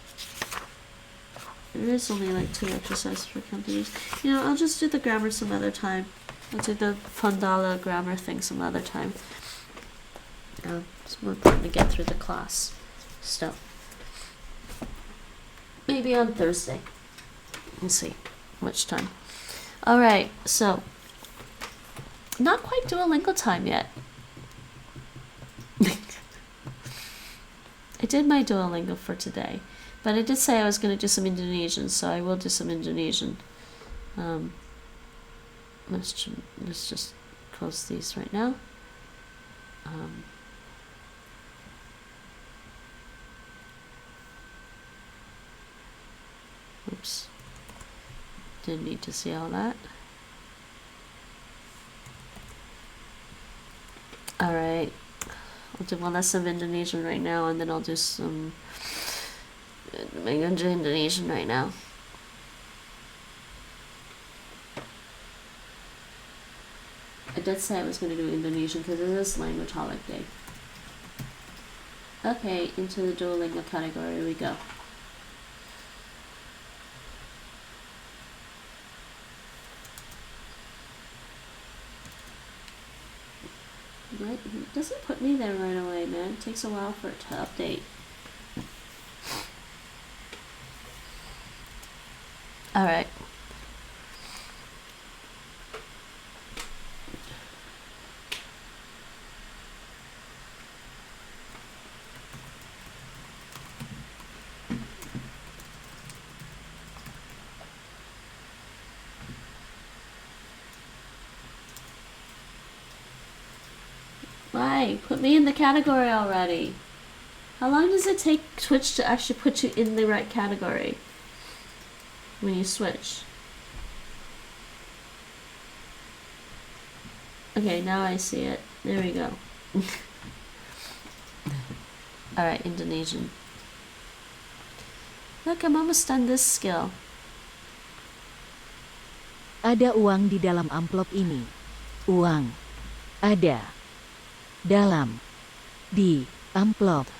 There is only like 2 exercises for Cantonese. You know, I'll just do the grammar some other time. I'll do the Fondala grammar thing some other time. It's more important to get through the class stuff. Maybe on Thursday. We'll see which time. Alright, so not quite Duolingo time yet. I did my Duolingo for today, but I did say I was going to do some Indonesian, so I will do some Indonesian. Let's just close these right now. Oops. Didn't need to see all that. Alright. I'll do one lesson of Indonesian right now, and then I'll do some Indonesian right now. I did say I was going to do Indonesian because it is Languageholic Day. Okay, into the Duolingo category we go. Right? It doesn't put me there right away, man. It takes a while for it to update. Alright. Why? Put me in the category already. How long does it take Twitch to actually put you in the right category when you switch? Okay, now I see it. There we go. Alright, Indonesian. Look, I'm almost done this skill. Ada uang di dalam amplop ini. Uang. Ada. Dalam. Di. Amplop.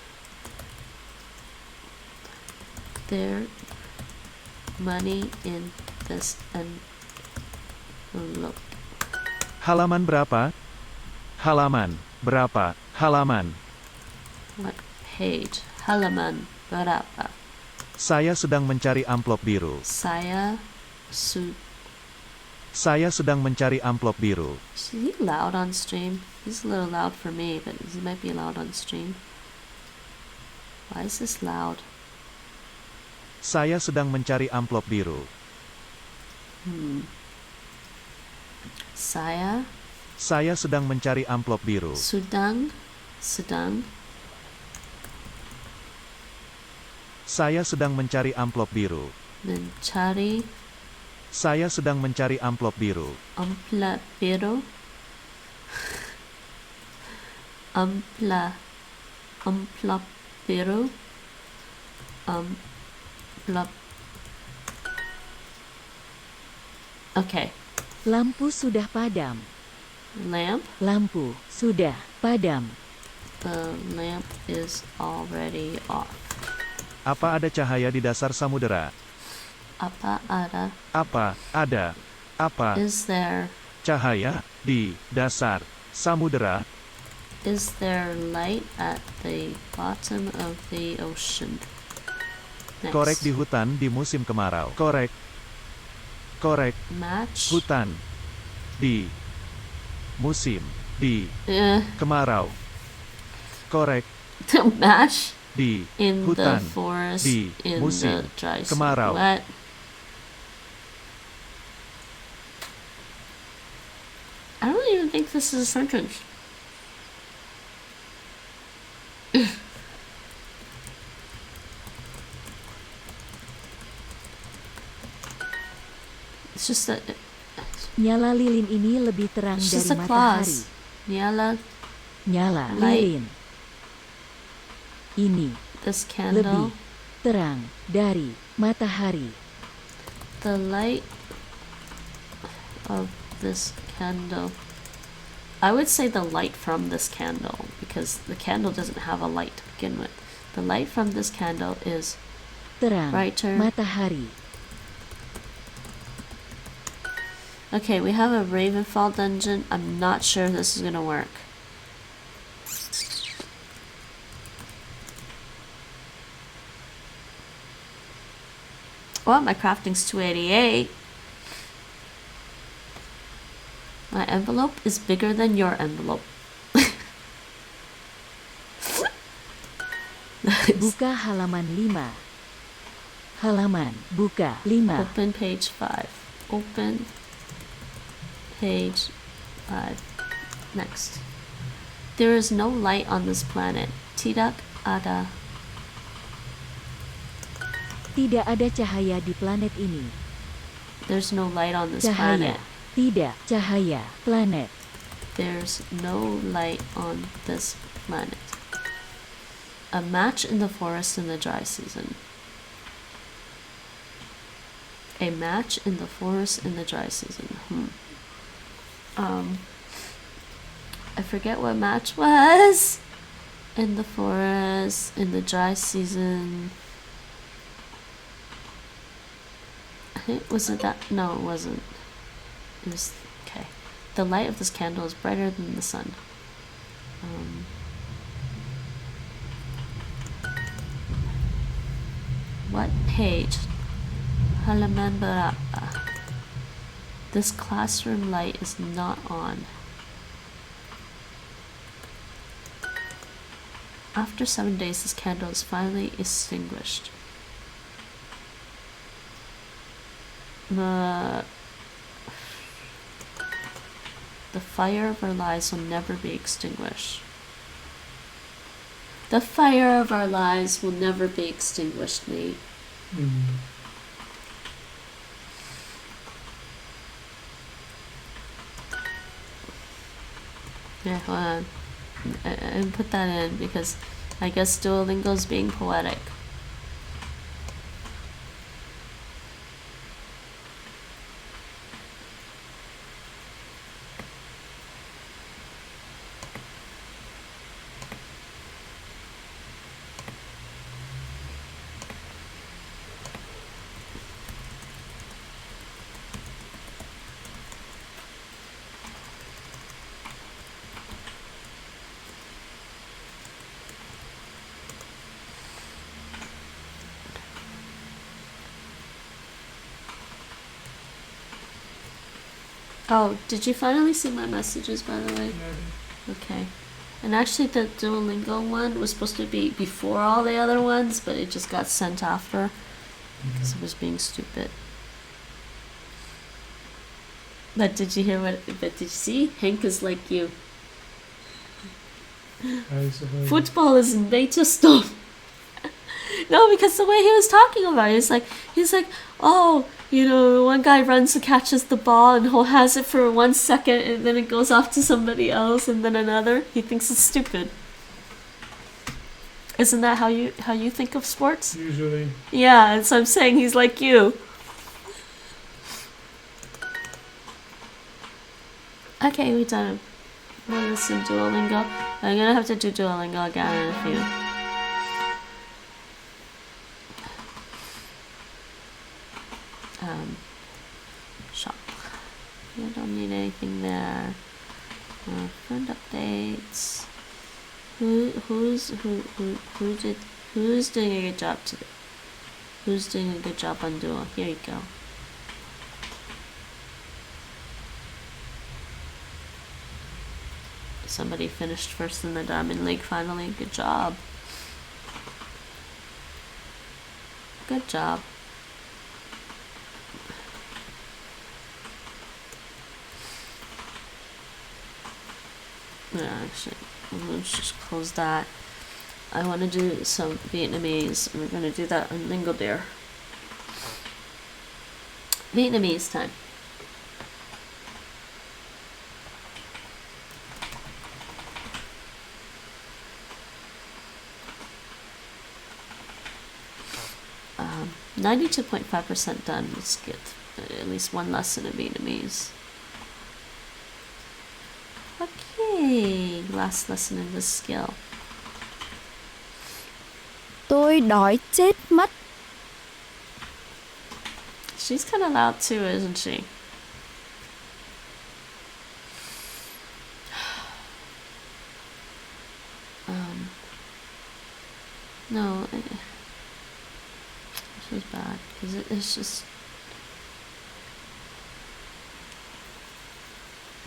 There. Money in this envelope. Halaman berapa? Halaman. Berapa? Halaman. What page? Halaman berapa? Saya sedang mencari amplop biru. Saya sedang mencari amplop biru. Is he loud on stream? He's a little loud for me, but he might be loud on stream. Why is this loud? Saya sedang mencari amplop biru. Saya sedang mencari amplop biru. sedang Saya sedang mencari amplop biru. mencari Saya sedang mencari amplop biru. amplop biru. Amplop biru. Amplop. Okay. Lampu sudah padam. Lamp. Lampu sudah padam. The lamp is already off. Apa ada cahaya di dasar samudera? Apa ada? Apa ada? Apa Is there cahaya di dasar samudera? Is there light at the bottom of the ocean? Next. Korek di hutan di musim kemarau. Korek. Korek. Match. Hutan. Di. Musim. Di. Kemarau. Korek. Match. Di. In Hutan. the forest. Di. In Musim. the dry Kemarau. What? I don't even think this is a sentence. It's just a. Nyala lilin ini lebih terang It's dari just a matahari. clause. Nyala. Nyala Light. lilin ini This lebih candle. terang dari matahari. The light of this candle. I would say the light from this candle because the candle doesn't have a light to begin with. The light from this candle is Terang brighter. matahari. Okay, we have a Ravenfall dungeon. I'm not sure this is gonna work. Well, my crafting's 288. My envelope is bigger than your envelope. Nice. Buka halaman 5. Halaman buka 5. Open page 5. Open page 5. Next. There is no light on this planet. Tidak ada. Tidak ada cahaya di planet ini. There's no light on this Cahaya. planet. Tidak cahaya planet. There's no light on this planet. A match in the forest in the dry season. A match in the forest in the dry season. I forget what match was. In the forest in the dry season. I think, was it that? No, it wasn't. It was, okay. The light of this candle is brighter than the sun. What page? Halaman berapa? This classroom light is not on. After 7 days, this candle is finally extinguished. The fire of our lives will never be extinguished. The fire of our lives will never be extinguished, mate. Yeah, hold on. And put that in because I guess Duolingo's being poetic. Oh, did you finally see my messages, by the way? Okay. And actually the Duolingo one was supposed to be before all the other ones, but it just got sent after because it was being stupid. But did you hear what, but did you see? Henk is like you. Football is major stuff. No, because the way he was talking about it, he's like, oh, you know, one guy runs and catches the ball and has it for 1 second and then it goes off to somebody else and then another. He thinks it's stupid. Isn't that how you think of sports? Usually. Yeah, and so I'm saying he's like you. Okay, we done it. We'll listen to Duolingo. I'm gonna have to do Duolingo again in a few. Shop. need anything there. Friend updates. Who's doing a good job today? Who's doing a good job on Duo? Here you go. Somebody finished first in the Diamond League finally. Good job. Good job. Yeah, actually, let's just close that. I want to do some Vietnamese. We're going to do that on LingoDeer. Vietnamese time. Um, 92.5% done. Let's get at least one lesson in Vietnamese. Okay, last lesson in this skill. Tôi đói chết mất. She's kind of loud too, isn't she? No, this was bad because it's just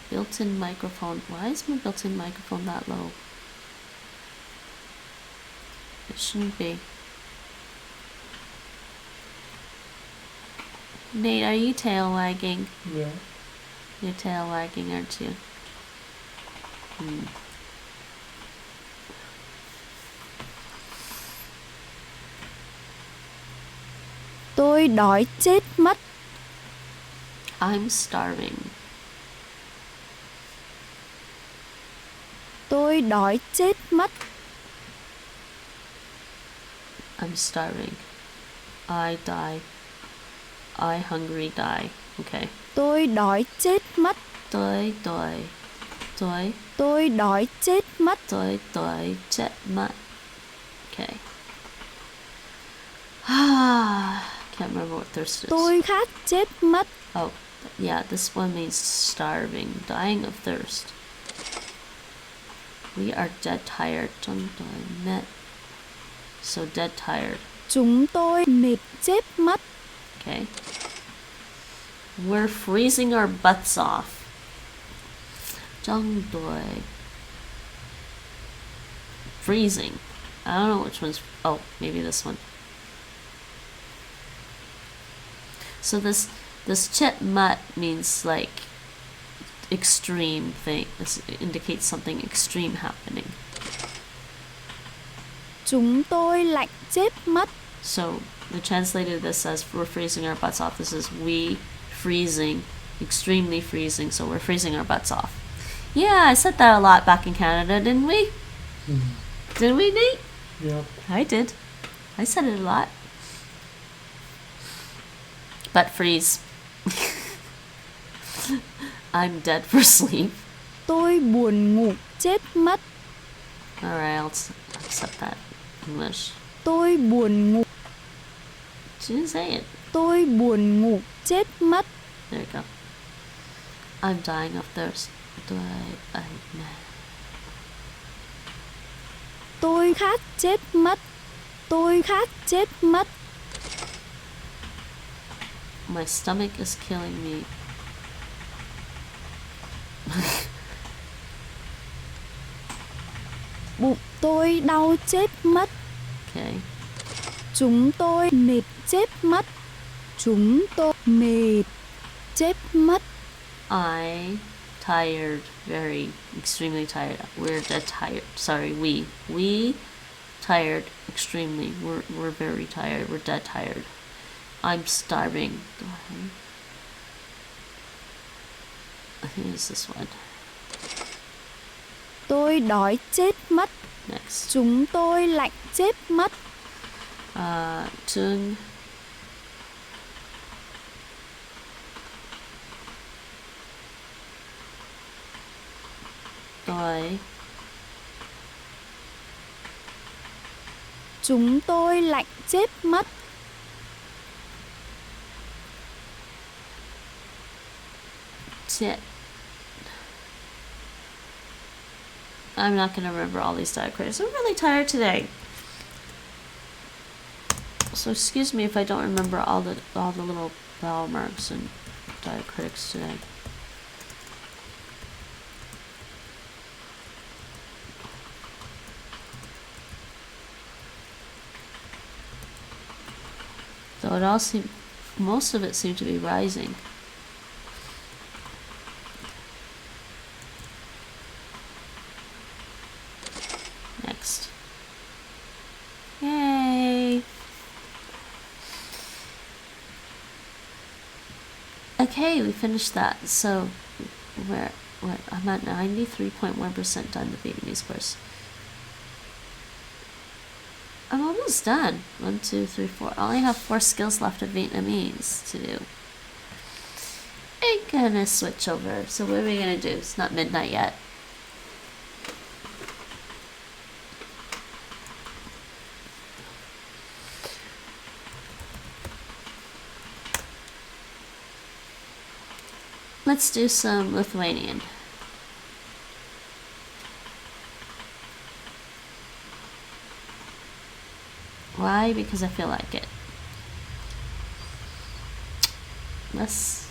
built-in microphone. Why is my built-in microphone that low? It shouldn't be. Nate, are you tail wagging? Yeah. You're tail wagging, aren't you? Tôi đói chết mất. I'm starving. Tôi đói chết mất. I'm starving. I die. I hungry die. Okay. Tôi đói chết mất. Tôi đói chết mất. chết mất. Okay. Can't remember what thirst is. Tôi khát chết mất. Oh, yeah, this one means starving, dying of thirst. We are dead tired. So dead tired. Chúng tôi mệt chết mất. Okay. We're freezing our butts off. Freezing. I don't know which one's... Oh, maybe this one. So this chết mất means like extreme thing. This indicates something extreme happening. Chúng tôi lạnh chết mất. So we translated this as we're freezing our butts off. This is we freezing, extremely freezing. So we're freezing our butts off. Yeah, I said that a lot back in Canada, didn't we? Didn't we, Nate? Yeah. I did. I said it a lot. Butt freeze. I'm dead for sleep. Tôi buồn ngủ chết mất. Alright, I'll accept that. English. Tôi buồn ngủ. She didn't say it. Tôi buồn ngủ chết mất. There you go. I'm dying of thirst. Tôi khát chết mất. Tôi khát chết mất. My stomach is killing me. Bụng tôi đau chết mất. Okay. Chúng tôi mệt chết mất. Chúng tôi mệt chết mất. I tired, very extremely tired. We're dead tired. Sorry, we tired extremely. We're very tired. We're dead tired. I'm starving. I think it's this one. Tôi đói chết mất. Next. Chúng tôi lạnh chết mất. Chúng tôi Chúng tôi lạnh chết mất. chết I'm not going to remember all these diacritics. I'm really tired today. So excuse me if I don't remember all the little vowel marks and diacritics today. Though most of it seemed to be rising. Next. Yay! Okay, we finished that. So I'm at 93.1% done the Vietnamese course. I'm almost done. 1, 2, 3, 4. I only have 4 skills left of Vietnamese to do. I'm gonna switch over. So what are we gonna do? It's not midnight yet. Let's do some Lithuanian. Why? Because I feel like it. Less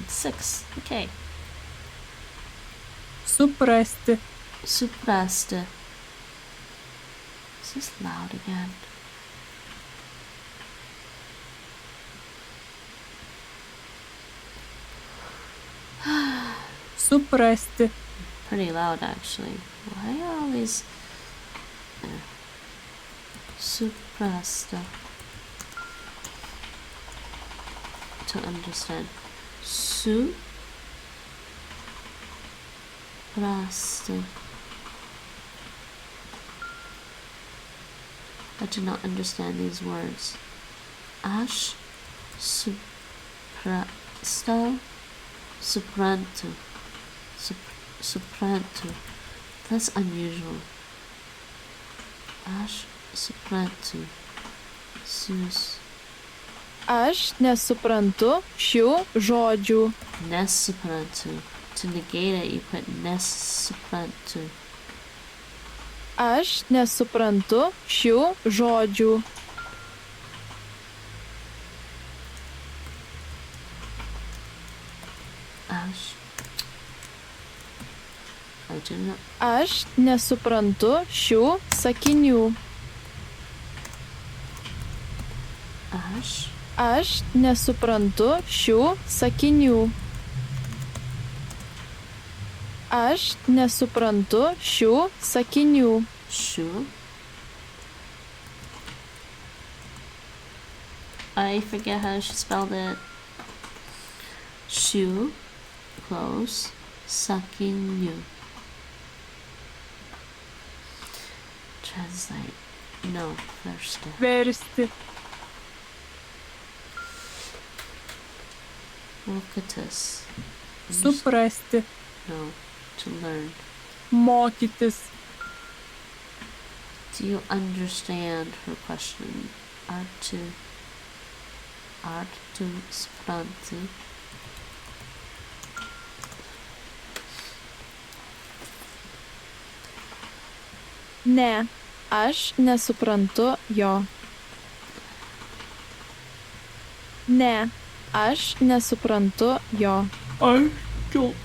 6. Okay. Suprasti. Suprasti. Is this loud again? Suprasti. Pretty loud actually. Why are all these Suprasta? To understand. Suprasta. I do not understand these words. Ash suprasta supranto. Supranto. That's unusual. Ash supranto. Sus. Aš nesuprantu šių žodžių. Nesuprantu. To negate it, you put nesuprantu. Aš nesuprantu šių žodžių. Aš. I do not. Aš nesuprantu šių sakinių. Aš nesuprantu šių sakinių. Aš nesuprantu šių sakinių. Šių. I forget how she spelled it. Šių. Close. Sakinių. Translate. No, versti. Versti. Mokytis. Suprasti. No, to learn. Mokytis. Do you understand her question? Ar tu supranti? Ne, aš nesuprantu jo. Ne, aš nesuprantu jo. I don't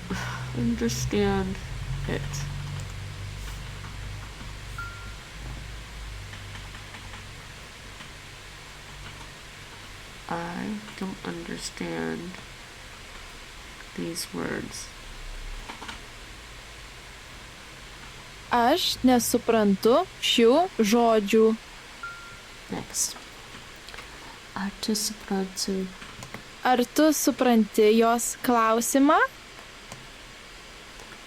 understand it. I don't understand these words. Aš nesuprantu šių žodžių. Next. Ar tu supranti? Ar tu supranti jos klausimą?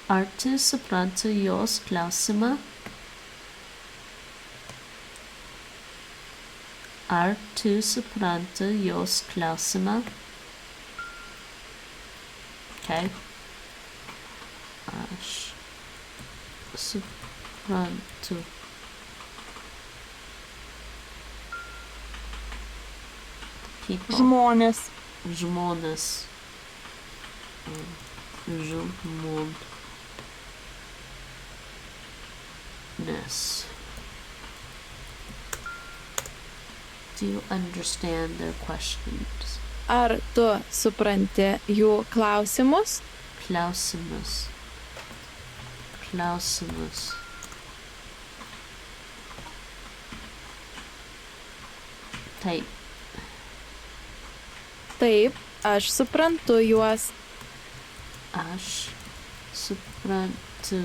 Ar tu supranti jos klausimą? Ar tu supranti jos klausimą? Okay. Aš suprantu. People. Žmonės. Žmonės. Žmon. Ness. Do you understand their questions? Ar tu supranti jų klausimus? Klausimus. Klausimus. Taip. Taip, aš suprantu juos. Aš suprantu.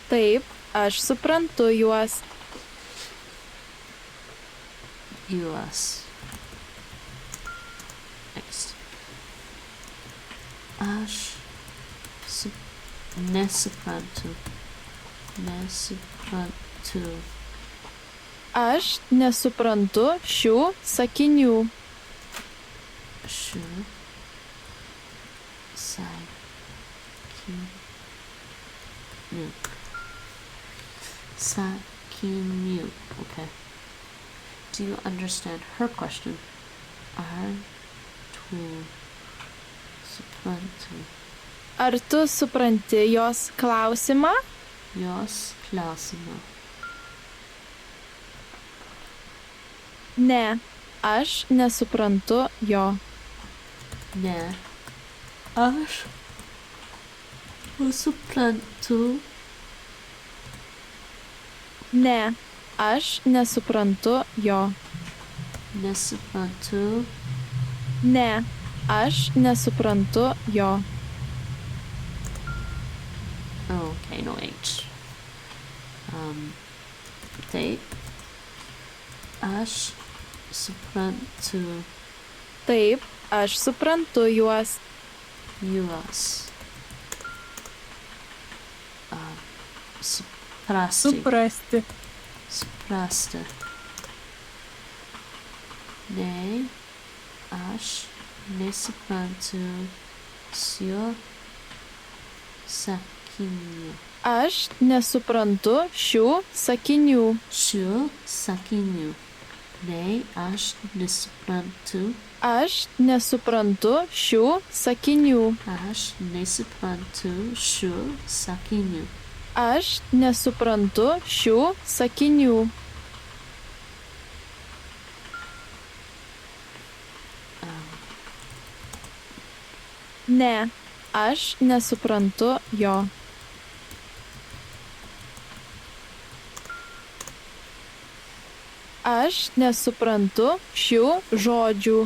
Taip, aš suprantu juos. Juos. Next. Aš nesuprantu. Nesuprantu. Aš nesuprantu šių sakinių. Šių sakinių. Sakinių. Okay. Do you understand her question? Ar tu supranti? Ar tu supranti jos klausimą? Jos klausimą. Ne, aš nesuprantu jo. Ne, aš suprantu. Ne, aš nesuprantu jo. Nesuprantu. Ne, aš nesuprantu jo. Okay, no H. Taip. Aš suprantu. Taip, aš suprantu juos. Juos. Suprasti. Suprasti. Suprasti. Ne, aš nesuprantu šio sakinių. Aš nesuprantu šių sakinių. Šių sakinių. Ne, aš nesuprantu. Aš nesuprantu šių sakinių. Aš nesuprantu šių sakinių. Aš nesuprantu šių sakinių. Ne, aš nesuprantu jo. Aš nesuprantu šių žodžių.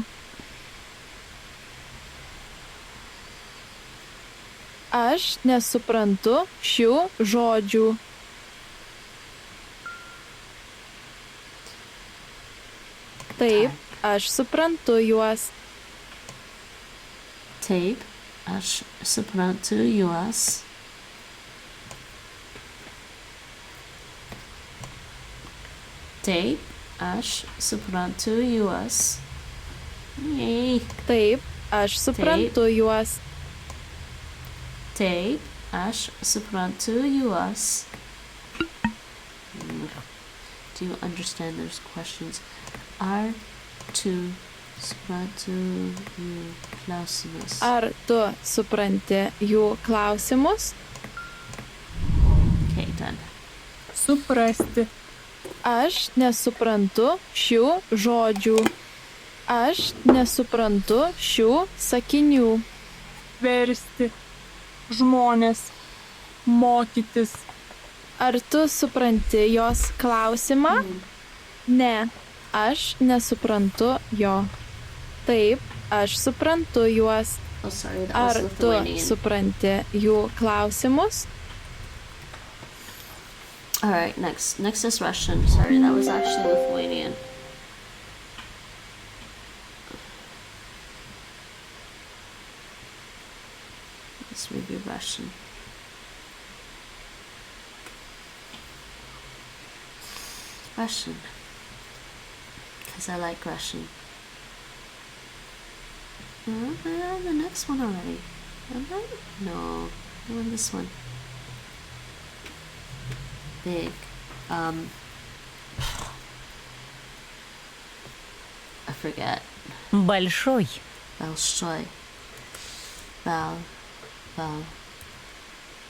Aš nesuprantu šių žodžių. Taip, aš suprantu juos. Taip, aš suprantu juos. Taip, aš suprantu juos. Yay. Taip, aš suprantu juos. Taip, aš suprantu juos. Do you understand those questions? Ar tu suprantu jų klausimus? Ar tu supranti jų klausimus? Okay, done. Suprasti. Aš nesuprantu šių žodžių. Aš nesuprantu šių sakinių. Versti. Žmonės. Mokytis. Ar tu supranti jos klausimą? Ne, aš nesuprantu jo. Taip, aš suprantu juos. Oh, sorry, that Ar was tu Lithuanian. supranti jų klausimus? Alright, next. Next is Russian. Sorry, that was actually Lithuanian. Let's review Russian. Russian. Because I like Russian. Oh, I have the next one already. Am I? No. I want this one. Big. I forget. Большой. Большой.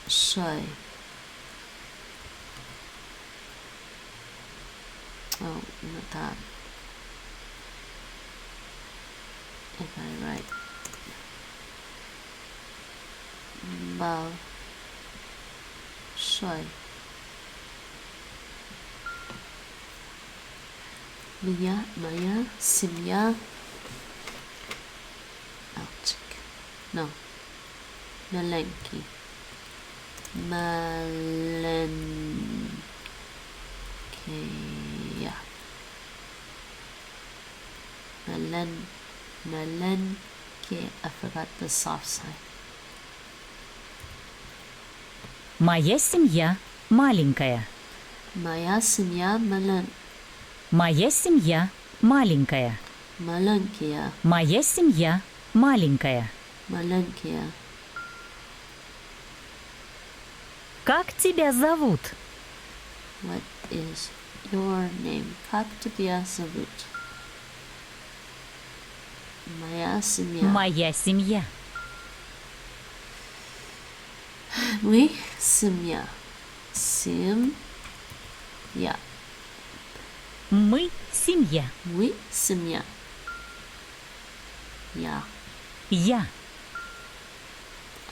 Большой. Oh, not that. If I write большой. Моя семья. Мальчик. No. Маленький. Маленькая. Маленькие. I forgot the soft sign. Моя семья маленькая. Моя семья Моя семья маленькая. маленькая. Моя семья маленькая. Маленькая. Как тебя зовут? What is your name? Как тебя зовут? Моя семья. Моя семья. Мы семья. Семья. Мы семья. Мы семья. Я. Я.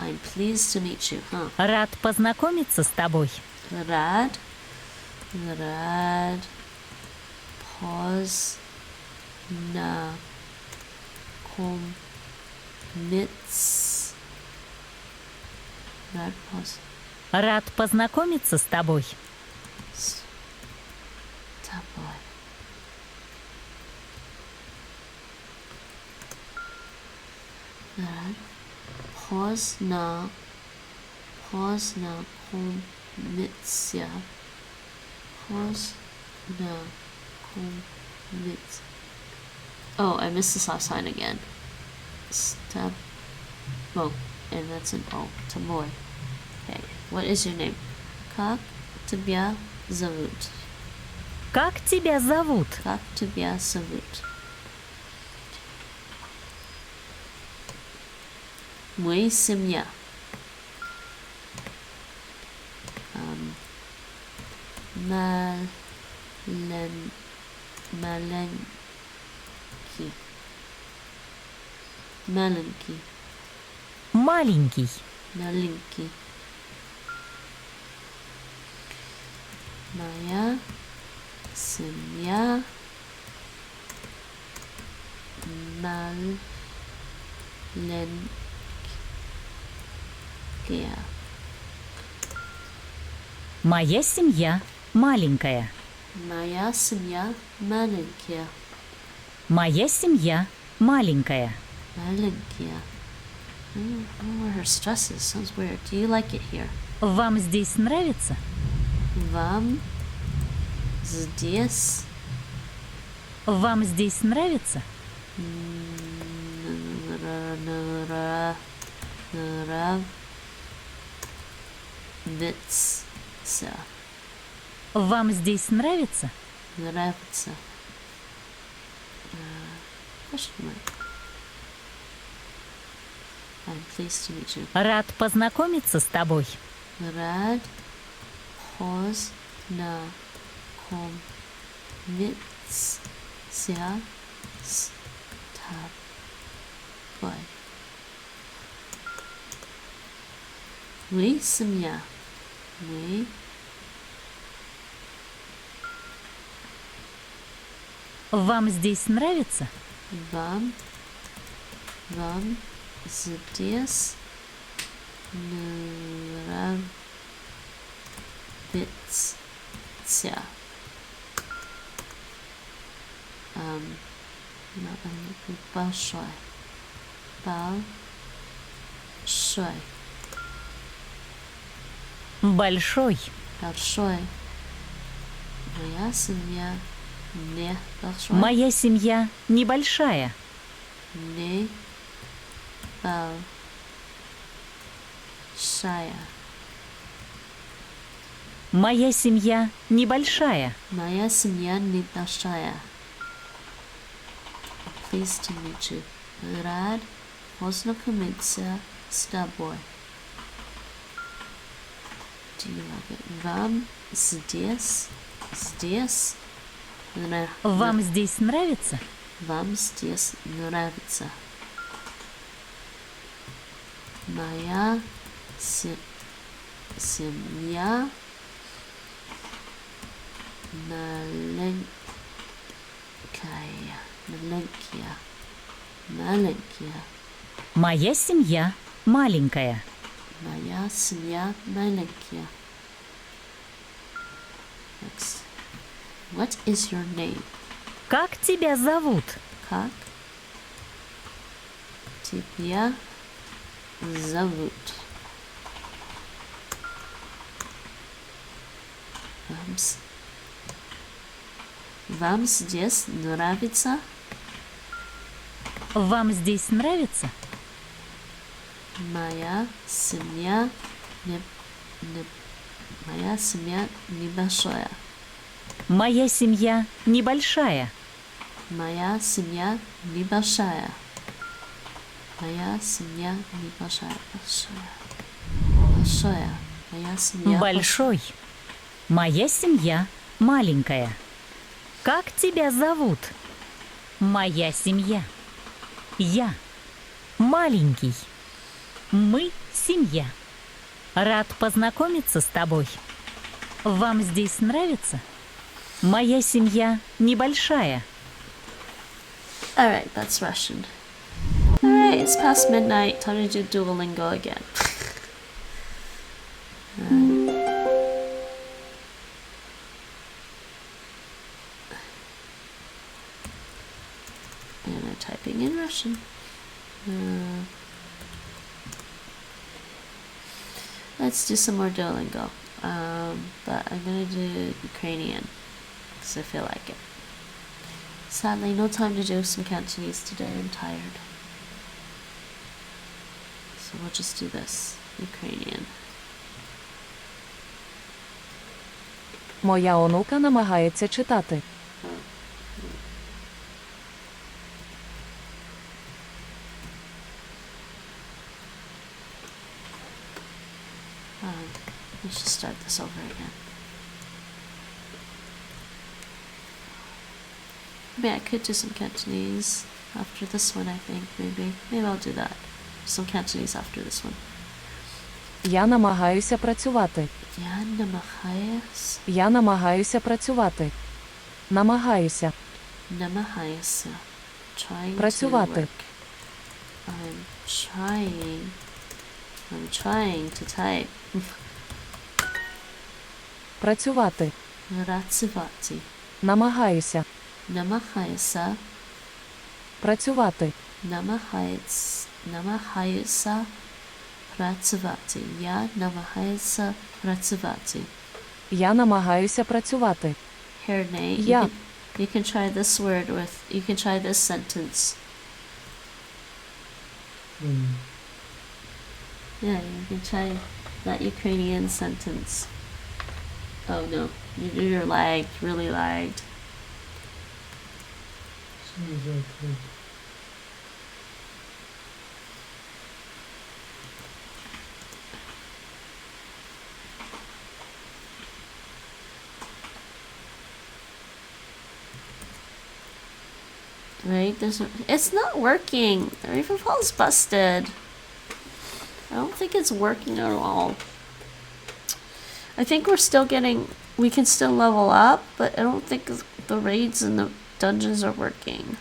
I'm pleased to meet you. Huh? Рад познакомиться с тобой. Rad. Pause. Na. Kom. Mitz. Rad. Pause. Рад познакомиться с тобой. Тобой. Rad. Pozdna komicja. Pozdna komicja. Oh, I missed the soft sign again. Stab. Oh, and that's an O. Тобой. Okay, what is your name? Как тебя зовут? Как тебя зовут? Как тебя зовут? Мы семья. Маленький. Маленький. Маленький. Маленький. Моя семья. Маленькая. Моя семья маленькая. Моя семья маленькая. Моя семья маленькая. Маленькая. I don't know where her stress is. Sounds weird. Do you like it here? Вам здесь нравится? Вам здесь Вам здесь нравится? нравится. Вам здесь нравится? Нравится. Question mark. I'm pleased to meet you. Рад познакомиться с тобой. Рад познакомиться с тобой. Мы семья. Мы Вам здесь нравится? Вам здесь нравится. Большой. Большой. Большой. Большой. Моя семья не большой. Моя семья небольшая. Не большая. Моя семья небольшая. Моя семья небольшая. Pleased to meet you. Рад познакомиться с тобой. Do you like it? Вам здесь Вам здесь нравится? Вам здесь нравится. Моя семья маленькая. Моя семья маленькая. Моя семья маленькая. Next. What is your name? Как тебя зовут? Как тебя зовут? Вам здесь нравится? Вам здесь нравится? Моя семья небольшая. Моя семья небольшая. Моя семья небольшая. Моя семья небольшая. Большая. Моя семья Большой. Моя семья маленькая. Как тебя зовут? Моя семья. Я. Маленький. Мы семья. Рад познакомиться с тобой. Вам здесь нравится? Моя семья небольшая. Alright, that's Russian. Alright, it's past midnight. Time to do Duolingo again. And I'm typing in Russian. Let's do some more Duolingo. But I'm gonna do Ukrainian because I feel like it. Sadly, no time to do some Cantonese today. I'm tired. So we'll just do this. Ukrainian. Моя онука намагається читати. Let's just start this over again. Maybe I could do some Cantonese after this one, I think. Maybe I'll do that. Some Cantonese after this one. Я намагаюся працювати. Я намагаюся працювати. Намагаюся. Trying Працювати. to work. I'm trying to type. Працювати. Працювати. Намагаюся. Намагаюся. Працювати. Намагаюся працювати. Я намагаюся працювати. Я намагаюся працювати. Here, Nate, Я. you can try this word with, you can try this sentence. Yeah, you can try that Ukrainian sentence. Oh no, you're lagged, really lagged. Right, it's not working. The referral's busted. I don't think it's working at all. I think we're still getting, we can still level up, but I don't think the raids and the dungeons are working.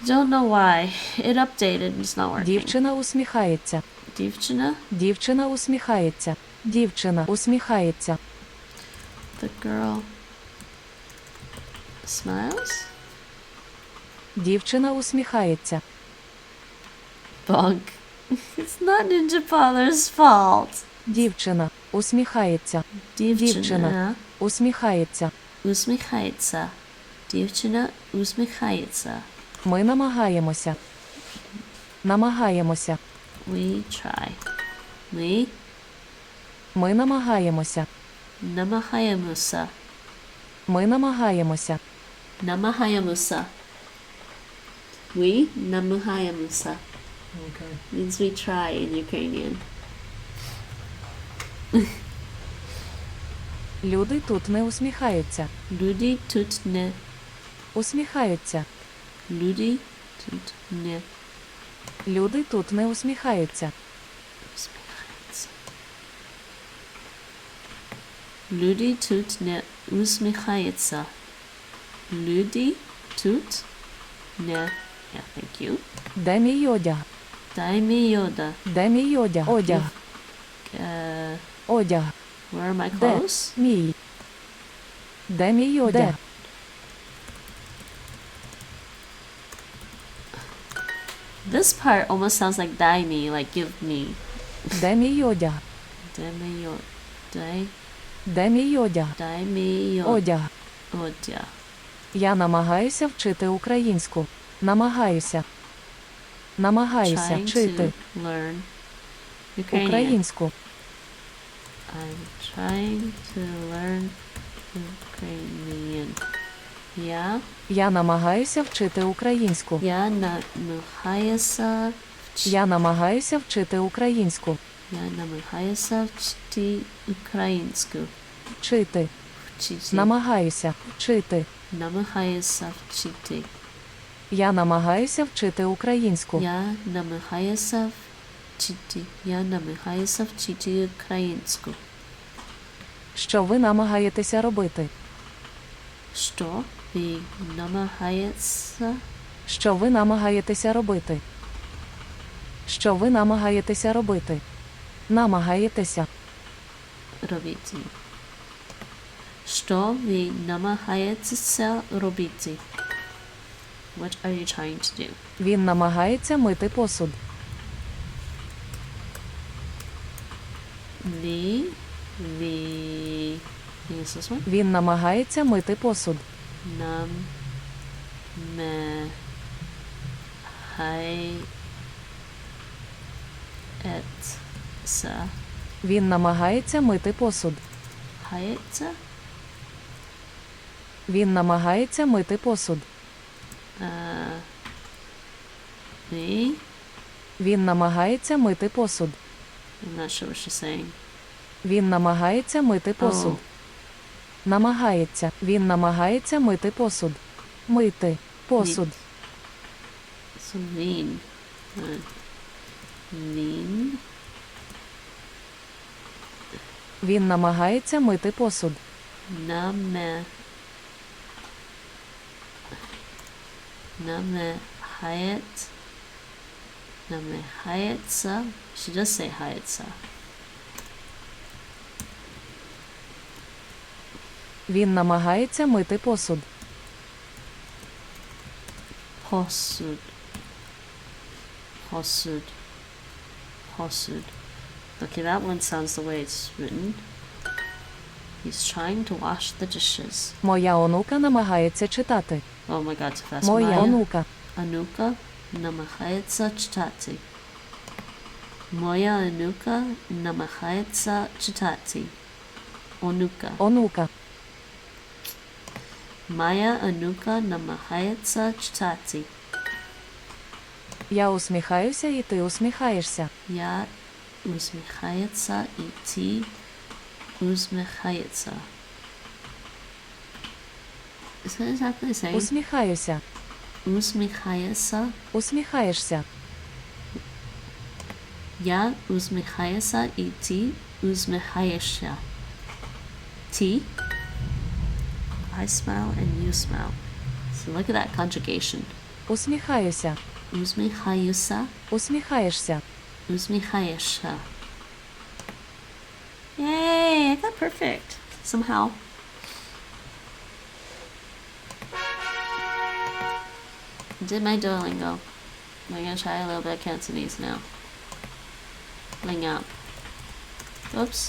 Don't know why. It updated and it's not working. Дівчина усміхається. Дівчина? Дівчина усміхається. Дівчина усміхається. The girl smiles? Дівчина усміхається. Bug. It's not Ninja Father's fault. Дівчина усміхається. Дівчина усміхається. Усміхається. Дівчина усміхається. Ми намагаємося. Намагаємося. We try. We. Ми намагаємося. Намагаємося. Ми намагаємося. Намагаємося. We намагаємося. Okay. Means we try in Ukrainian. Люди тут не усміхаються. Люди тут не. Усміхаються. Люди тут не. Люди тут не усміхаються. Усміхаються. Люди тут не усміхаються. Люди тут не. Yeah, thank you. Де мій одяг? Дай мій одяг. Де мій одяг? Одяг. Одяг. Where are my Де clothes? мій? Де мій одяг? This part almost sounds like дай me, like give me. Де мій одяг? Дай мій одяг. Дай. Де мій одяг? Дай мій Одяг. одяг. Я намагаюся вчити українську. Намагаюся. Намагаюся Trying вчити to learn Ukrainian. українську. I'm trying to learn Ukrainian. Я намагаюся вчити українську. Я намагаюся Я намагаюся вчити українську. Я намагаюся вчити українську. Вчити. Вчити. Намагаюся вчити. Намагаюся вчити. Я намагаюся вчити українську. Я намагаюся вчити. Я намагаюся вчити українську. Що ви намагаєтеся робити? Що ви намагаєтеся? Що ви намагаєтеся робити? Що ви намагаєтеся робити? Намагаєтеся. Робити. Що ви намагаєтеся робити? What are you trying to do? Він намагається мити посуд. Ви Is this one? Він намагається мити посуд. Він намагається мити посуд. Він намагається мити посуд. Він намагається мити посуд. I'm not sure what she's saying. Він намагається мити посуд. Намагається. Він намагається мити посуд. Мити посуд. So lean. Lean. Він намагається мити посуд. Намагається. She does say хається. Він намагається мити посуд. Посуд. Okay, that one sounds the way it's written. He's trying to wash the dishes. Моя онука намагається читати. Oh my god, so fast. Моя онука. Онука намагається читати. Моя онука намагається читати. Онука. Онука. Моя онука намагається читати. Я усміхаюся, і ти усміхаєшся. Я усміхається, і ти усміхається. Is that exactly the same? Усміхаюся. Усміхається. Усміхаєшся. Я усміхаюся, і ти усміхаєшся. Ти. I smile and you smile. So look at that conjugation. Усміхаюся. Усміхаюся. Усміхаєшся. Усміхаєшся. Yay! I got perfect. Somehow. Did my Duolingo. I'm gonna try a little bit of Cantonese now. Ling up. Oops.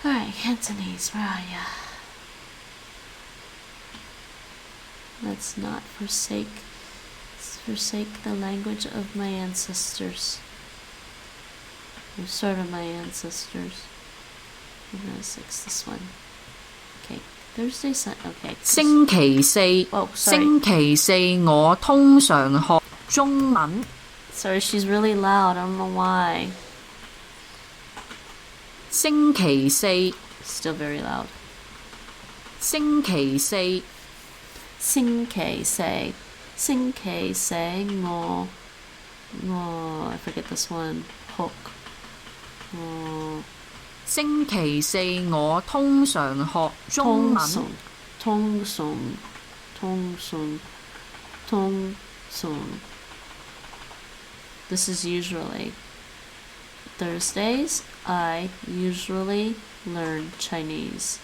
Alright, Cantonese, where are ya? Let's not forsake the language of my ancestors. Or sort of my ancestors. I'm gonna fix this one. Okay, Thursday, okay. 星期四， Oh, sorry. 星期四我通常學中文。 Sorry, she's really loud. I don't know why. 星期四， Still very loud. 星期四，星期四，星期四我 I forget this one. Hook. 星期四我通常學中文。通常 This is usually. Thursdays, I usually learn Chinese.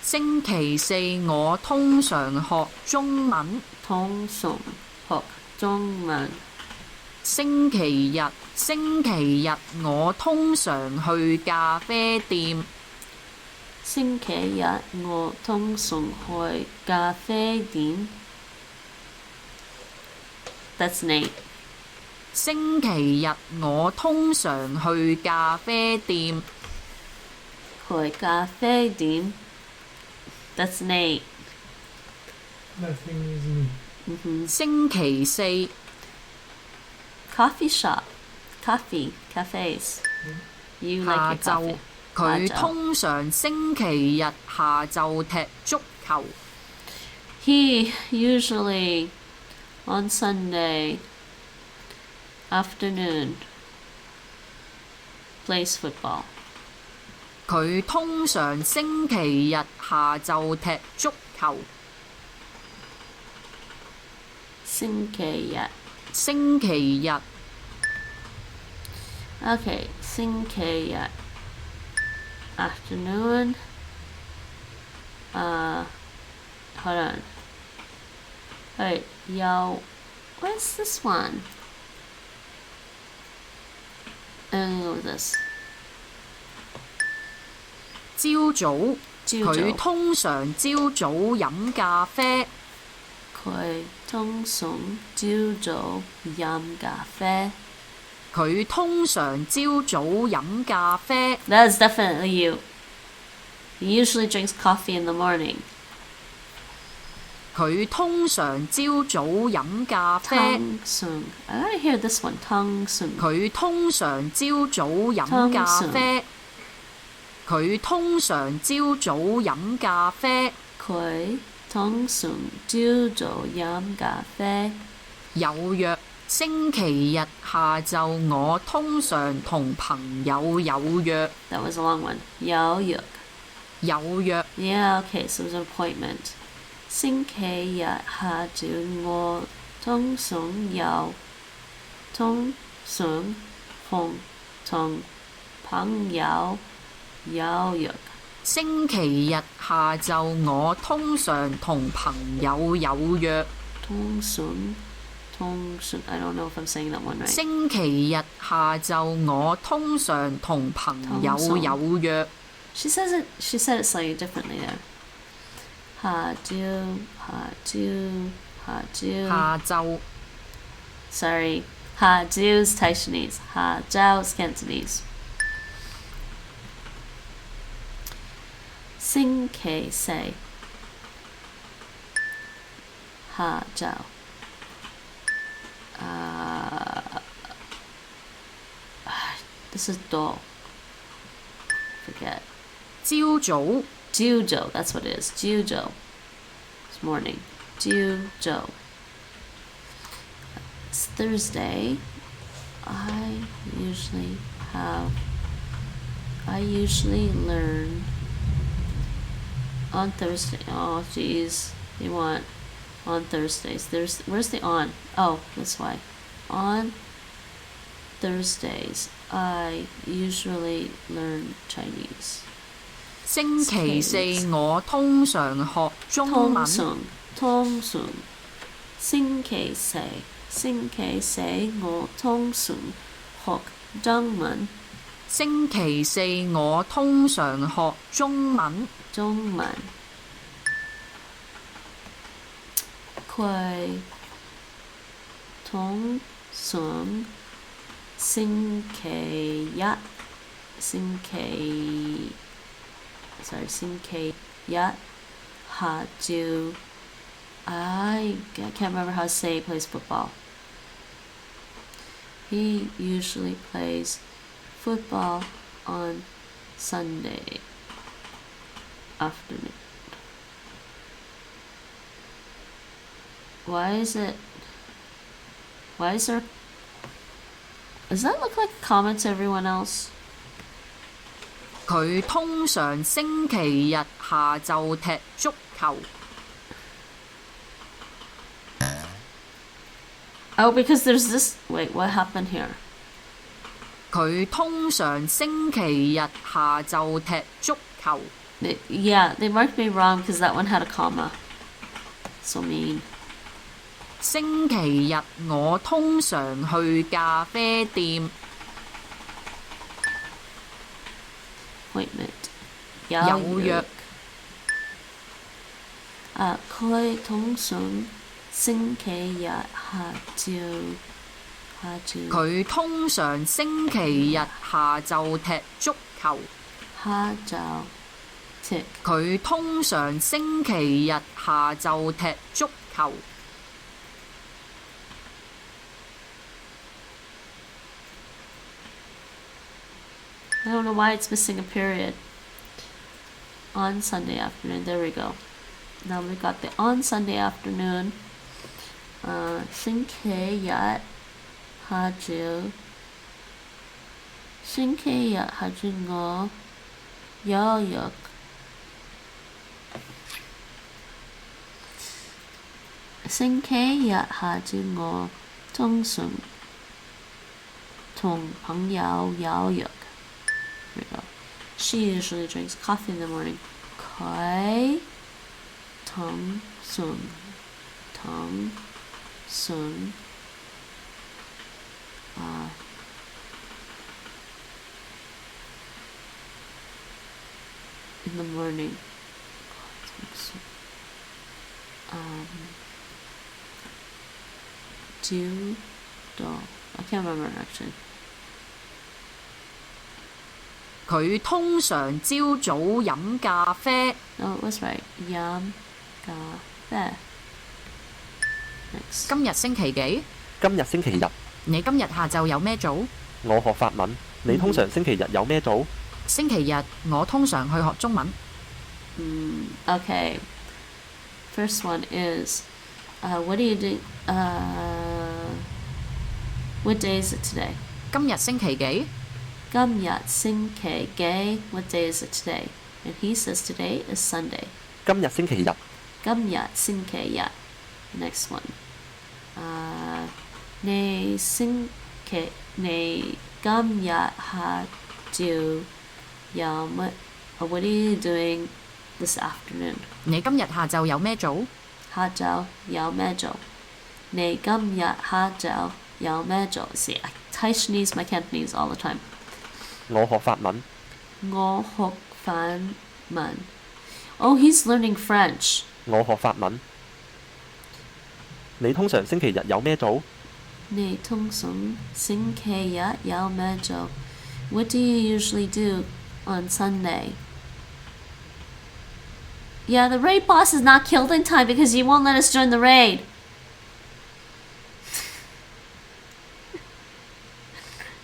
星期四我通常學中文。通常學中文。星期日，星期日我通常去咖啡店。星期日我通常去咖啡店。That's Nate. 星期日我通常去咖啡店。去咖啡店。That's Nate. Nothing is me. 星期四， Coffee shop. Coffee. Cafes. You 下 like your 晝 coffee. 佢下晝通常星期日下晝踢足球。He usually on Sunday afternoon plays football. 佢通常星期日下晝踢足球。星期日。星期日。Okay, 星期日 afternoon. Hold on. Wait, where's this one? I'm gonna go with this. 朝早，朝早佢通常朝早飲咖啡。佢通常朝早飲咖啡。佢通常朝早飲咖啡。That is definitely you. He usually drinks coffee in the morning. 佢通常朝早飲咖啡。通常 I gotta hear this one. 通常佢通常朝早飲咖啡。佢通常朝早飲咖啡。佢通常朝早飲咖啡。有約，星期日下晝我通常同朋友有約。That was a long one. 有約。有約。Yeah, okay, so it was an appointment. 星期日下晝我通常同朋友有約。星期日下晝我通常同朋友有約。通常 I don't know if I'm saying that one right. 星期日下晝我通常同朋友有約。She said it slightly differently there. 下晝 Sorry. 下晝 is Taiwanese. 下晝 is Cantonese. 星期四下晝this is dull. Forget. 朝早 Jujo, that's what it is. Jujo. It's morning. Jujo. It's Thursday. I usually learn on Thursday. Oh, geez. They want on Thursdays. Where's the on? Oh, that's why. On Thursdays, I usually learn Chinese. 星期四我通常學中文。通常星期四我通常學中文。星期四我通常學中文。佢通常星期星期日下晝 I can't remember how to say he plays football. He usually plays football on Sunday afternoon. Why is there... Does that look like a comment to everyone else? 佢通常星期日下晝踢足球。Oh, because there's this... Wait, what happened here? 佢通常星期日下晝踢足球。Yeah, they marked me wrong because that one had a comma. So mean. 星期日我通常去咖啡店。Appointment. 有約。佢通常星期日下晝。佢通常星期日下晝踢足球。下晝踢。佢通常星期日下晝踢足球。I don't know why it's missing a period. On Sunday afternoon. There we go. Now we got the on Sunday afternoon. 星期日下晝。星期日下晝我有約。星期日下晝我通常同朋友有約。Here we go. She usually drinks coffee in the morning. 佢通常in the morning. I can't remember actually. 佢通常朝早飲咖啡。No, it was right. 飲咖啡。Next. 今日星期幾？今日星期日。你今日下晝有咩做？我學法文。你通常星期日有咩做？星期日我通常去學中文。Okay. First one is, what do you do? What day is it today? 今日星期幾？今日星期幾 What day is it today? And he says today is Sunday. 今日星期日。今日星期日。Next one. 你今日下晝有乜 What are you doing this afternoon? 你今日下晝有咩做？下晝有咩做？你今日下晝有咩做？ See, I type Chinees my Cantonese all the time. 我學法文。我學法文。Oh, he's learning French. 我學法文。你通常星期日有咩做？你通常星期日有咩做？ What do you usually do on Sunday? Yeah, the raid boss is not killed in time because he won't let us join the raid.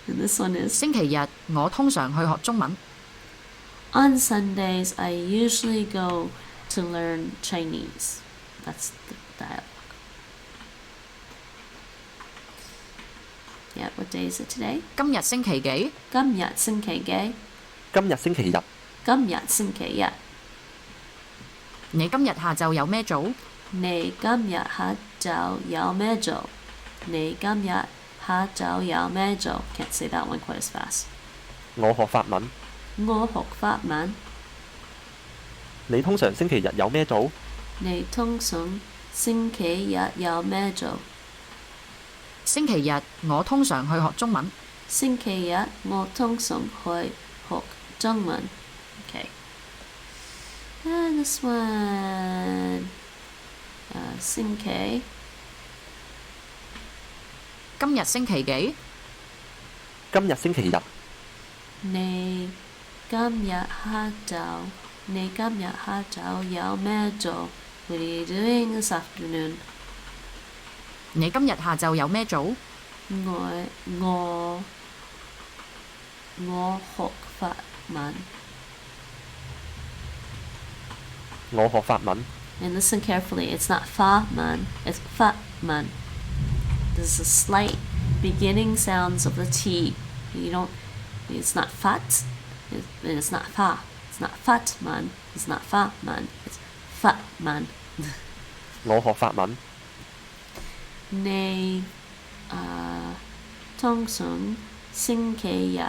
And this one is 星期日我通常去學中文。On Sundays, I usually go to learn Chinese. That's the dialogue. Yeah, what day is it today? 今日星期幾？今日星期幾？今日星期日。今日星期日。你今日下晝有咩做？你今日下晝有咩做？你今日下晝有咩做？ Can't say that one quite as fast. 我學法文。我學法文。你通常星期日有咩做？你通常星期日有咩做？星期日我通常去學中文。星期日我通常去學中文。Okay. And this one. 星期。今日星期幾？今日星期日。你今日下晝 Ngày cảm nhật ha chào yao me jo. What are you doing this afternoon? 你今日下晝有咩做？我學法文。我學法文。 And listen carefully, it's not fa man, it's fa man. There's a slight beginning sounds of the T. It's not fat, it's not fa. It's not fat man, it's not fa man, it's fat man. 我學法文。你通常星期日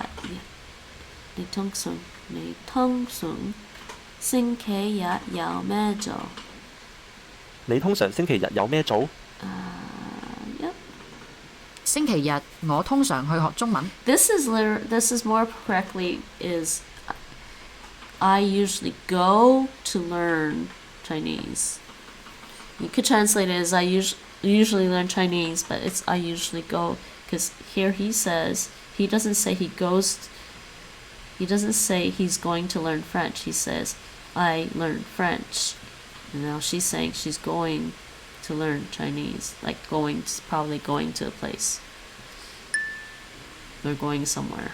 星期日有咩做？你通常星期日有咩做？星期日我通常去學中文。This is more correctly is I usually go to learn Chinese. You could translate it as I usually learn Chinese, but it's I usually go, because here he says he doesn't say he doesn't say he's going to learn French. He says I learn French. And now she's saying she's going to learn Chinese, like probably going to a place. They're going somewhere.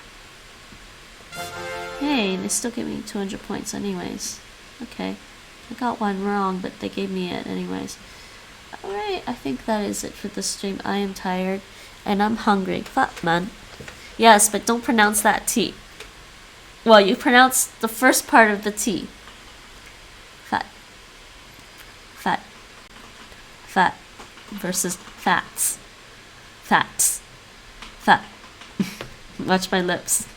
Hey, they still gave me 200 points anyways. Okay. I got one wrong, but they gave me it anyways. Alright, I think that is it for the stream. I am tired and I'm hungry. Fuck, man. Yes, but don't pronounce that T. Well, you pronounce the first part of the T. Fat. Fat. Fat versus fats. Fats. Fat. Watch my lips.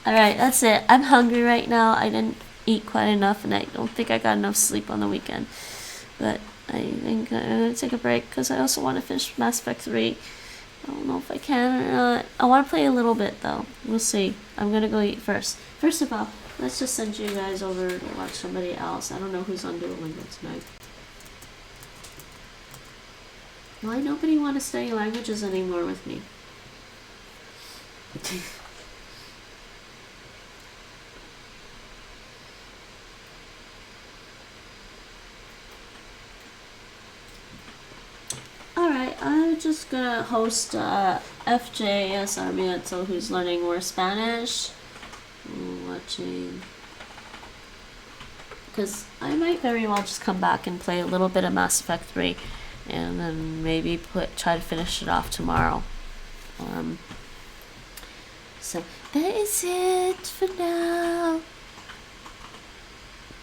Alright, that's it. I'm hungry right now. I didn't eat quite enough and I don't think I got enough sleep on the weekend. But I think I'm going to take a break because I also want to finish Mass Effect 3. I don't know if I can or not. I want to play a little bit though. We'll see. I'm going to go eat first. First of all, let's just send you guys over to watch somebody else. I don't know who's on Duolingo tonight. Why nobody want to study languages anymore with me? Alright, I'm just gonna host FJ Sarmiento, who's learning more Spanish. Watching. Because I might very well just come back and play a little bit of Mass Effect 3. And then maybe try to finish it off tomorrow. So that is it for now.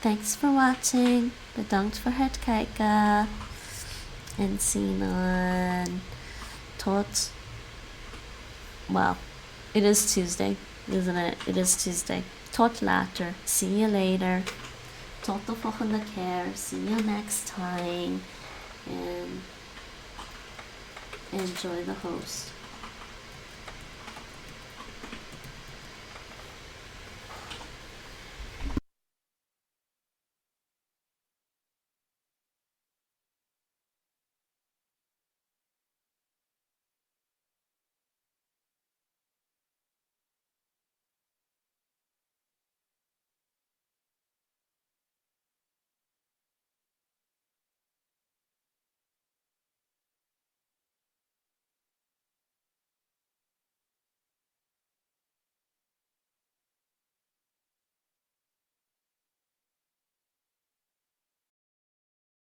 Thanks for watching. Bedankt voor het kijken. En zien on tot. Well, it is Tuesday, isn't it? It is Tuesday. Tot later. See you later. Tot de volgende keer. See you next time. And enjoy the host.